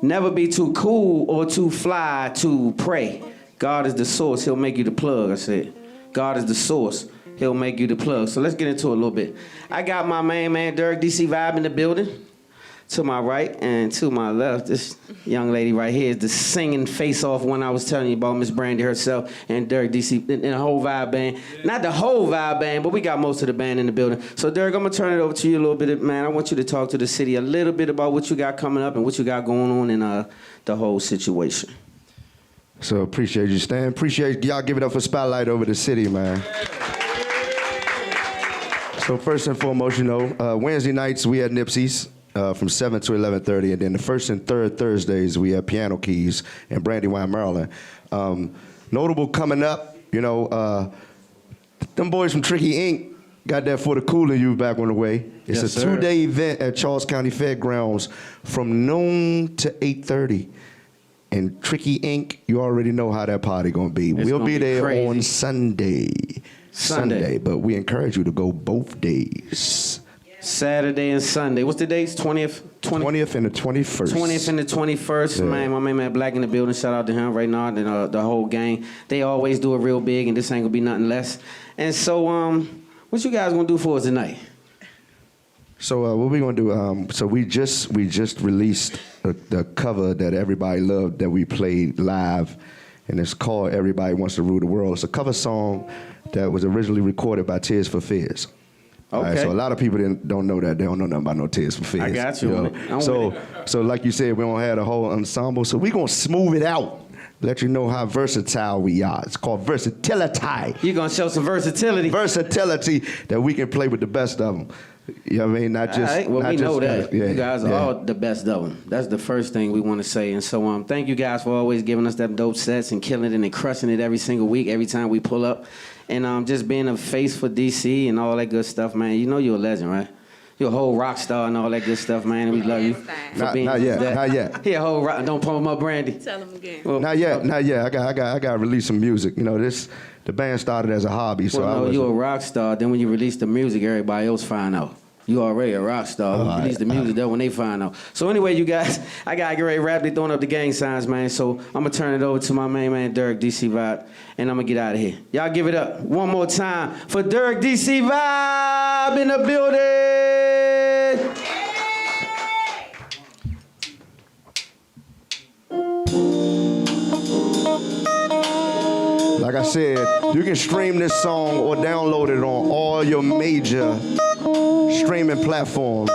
Never be too cool or too fly to pray. God is the source. He'll make you the plug, I said. God is the source. He'll make you the plug. So let's get into it a little bit. I got my main man, Derek DC Vibe, in the building. To my right and to my left, this young lady right here is the singing face-off one I was telling you about, Miss Brandy herself and Derek DC and the whole Vibe band. Not the whole Vibe band, but we got most of the band in the building. So Derek, I'm gonna turn it over to you a little bit, man. I want you to talk to the city a little bit about what you got coming up and what you got going on in the whole situation. So appreciate you, Stan. Appreciate y'all giving up for Spotlight over the city, man. So first and foremost, you know, Wednesday nights we at Nipsey's from 7 to 11:30, and then the first and third Thursdays we have Piano Keys in Brandywine, Maryland. Notable coming up, you know, them boys from Tricky Inc. got that For the Cooler You back on the way. It's Yes, a sir. 2-day event at Charles County Fairgrounds from noon to 8:30. And Tricky Inc., you already know how that party gonna be. It's We'll gonna be be there crazy. on Sunday, but we encourage you to go both days. Saturday and Sunday. What's the dates? 20th? 20th and the 21st. 20th and the 21st, Yeah. man. My man Black in the building. Shout out to him right now and the whole gang. They always do it real big, and this ain't gonna be nothing less. And so, what you guys gonna do for us tonight? So what we gonna do? So we just released the cover that everybody loved that we played live, and it's called "Everybody Wants to Rule the World." It's a cover song that was originally recorded by Tears for Fears. All right, Okay. so a lot of people don't know that. They don't know nothing about no Tears for Fears. I got you on it. I'm So, with it. so like you said, we don't have a whole ensemble. So we gonna smooth it out. Let you know how versatile we are. It's called versatility. You gonna show some versatility. Versatility that we can play with the best of them. You know what I mean? Not just. All right, well, not we just, know that. Yeah, You guys are yeah. all the best of them. That's the first thing we want to say. And so, thank you guys for always giving us them dope sets and killing it and crushing it every single week, every time we pull up. And just being a face for DC and all that good stuff, man. You know you're a legend, right? You're a whole rock star and all that good stuff, man. We love you for Not- being not yet, that. not yet. He a whole rock. Don't pull him up, Brandy. Tell them again. Well, Not yet, not yet. I got to release some music. You know, the band started as a hobby, so well, I no, wasn't- you're a rock star. Then when you release the music, everybody else find out. You already a rock star. All Release the right, music, that when they find out. So anyway, you guys, I gotta get ready to wrap. They throwing up the gang signs, man. So I'm gonna turn it over to my main man, Dirk DC Vibe, and I'm gonna get out of here. Y'all give it up one more time for Dirk DC Vibe in the building. Like I said, you can stream this song or download it on all your major streaming platforms.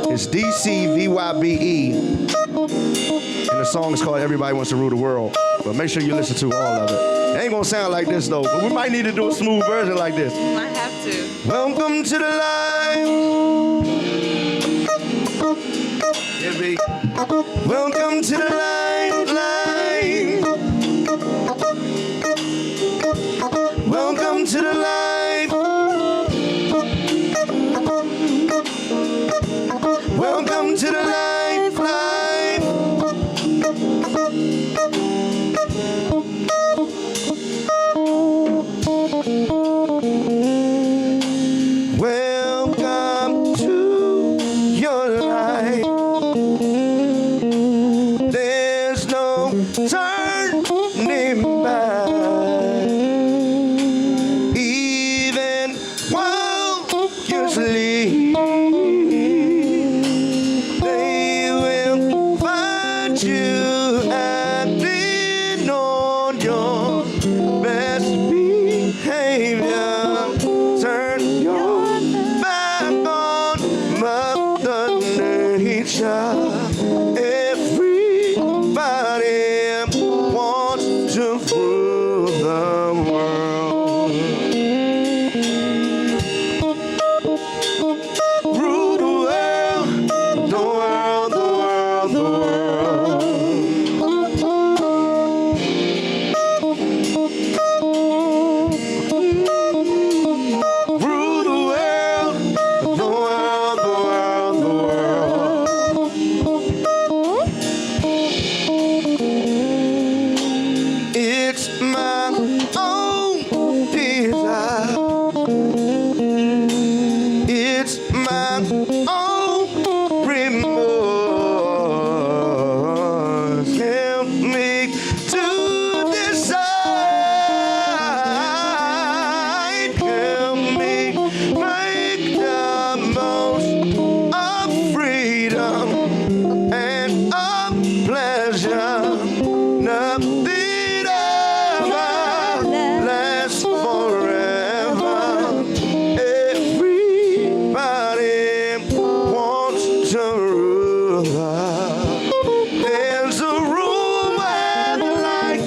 It's DCVYBE, and the song is called Everybody Wants to Rule the World. But make sure you listen to all of it. It ain't gonna sound like this though, but we might need to do a smooth version like this. Might have to. Welcome to the life. Yeah, B. Welcome to the lifeline. Welcome to the life. Welcome to the life, life. Welcome to your life. There's no turning back. Even while you sleep, they will find you acting on your best behavior. Turn your back on Mother Nature. Everybody wants to rule the world. Rule the world, the world, the world, the world. Rule the world, the world, the world, the world. It's my own desire. It's my own remorse. Help me to decide. Help me make the most of freedom and of pleasure. Nothing ever lasts forever. Everybody wants to rule. There's a room where the light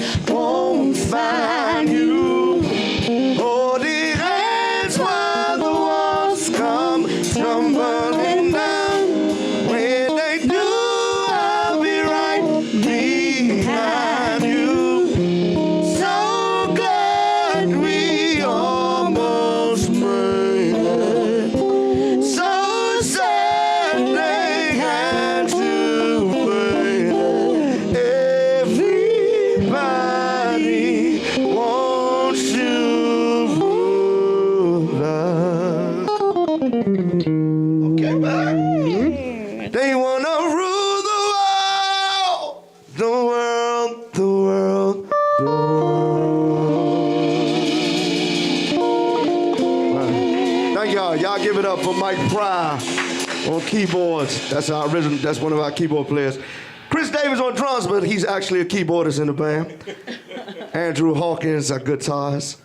on keyboards. That's our original. That's one of our keyboard players. Chris Davis on drums, but he's actually a keyboardist in the band. Andrew Hawkins, our guitars.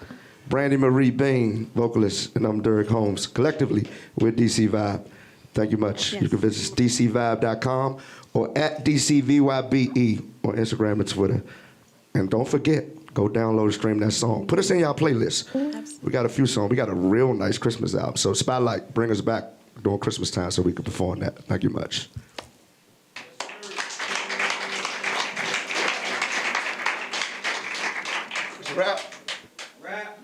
Brandy Marie Bain, vocalist, and I'm Derek Holmes. Collectively, we're DC Vibe. Thank you much. Yes. You can visit dcvibe.com or at DCVYBE on Instagram and Twitter. And don't forget, go download and stream that song. Put us in y'all playlist. We got a few songs. We got a real nice Christmas album. So Spotlight, bring us back during Christmas time so we can perform that. Thank you much. Rap. Rap.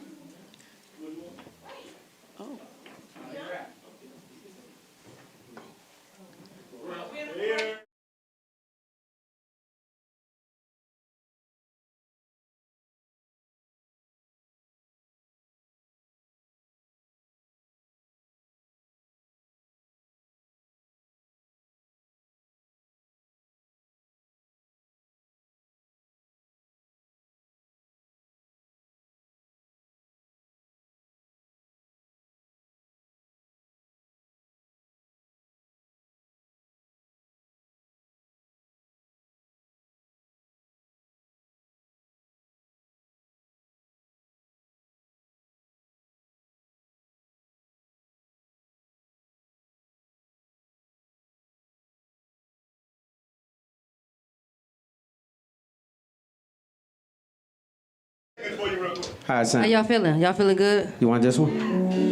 How it How sound? y'all feeling? Y'all feeling good? You want this one?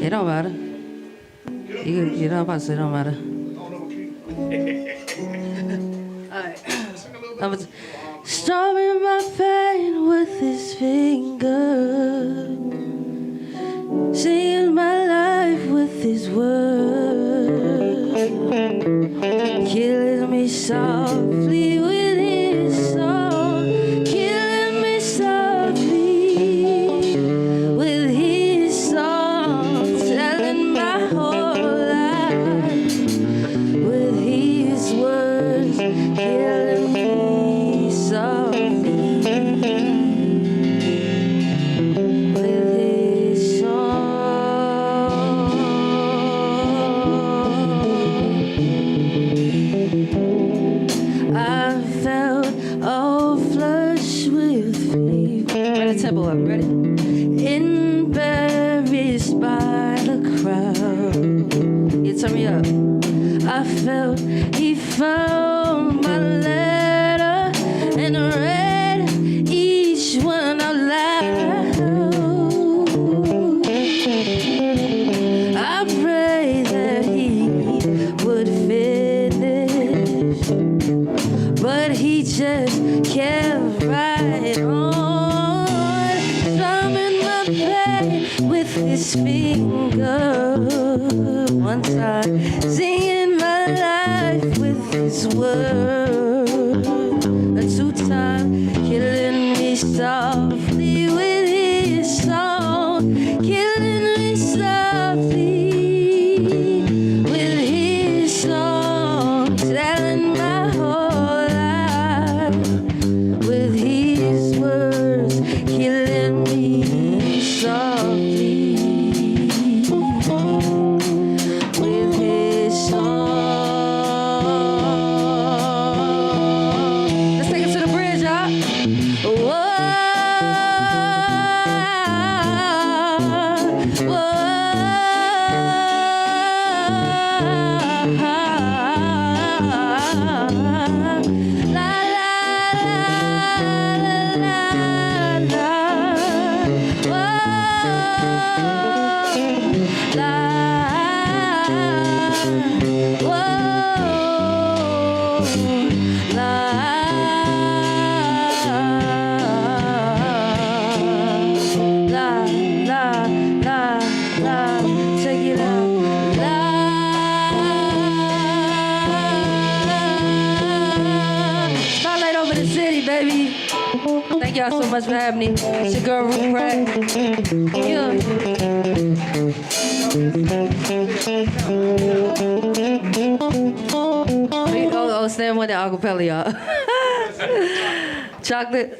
It don't matter. You know, I'm about to say it don't matter. Alright. Strumming my pain with his finger, singing my life with his words, killing me softly with his song, killing me softly with his song, telling my whole life with his words, killing me softly with his song. I felt all flush with fever. Ready the tempo up, ready? Embarrassed by the crowd. You turn me up. I felt he found my letter and read each one out loud. I prayed that he would finish, but he just kept right on, drumming my pain with his finger. One time, singing my life with his word. A two-time, killing me softly with his song, killing me softly with his song, telling my whole life with his words, killing me softly with his song. Let's take it to the bridge, y'all. Spotlight over the city, baby. Thank y'all so much for having me. It's your girl, Ruth Pratt. Yeah. Oh, stand with the acapella, y'all. Chocolate.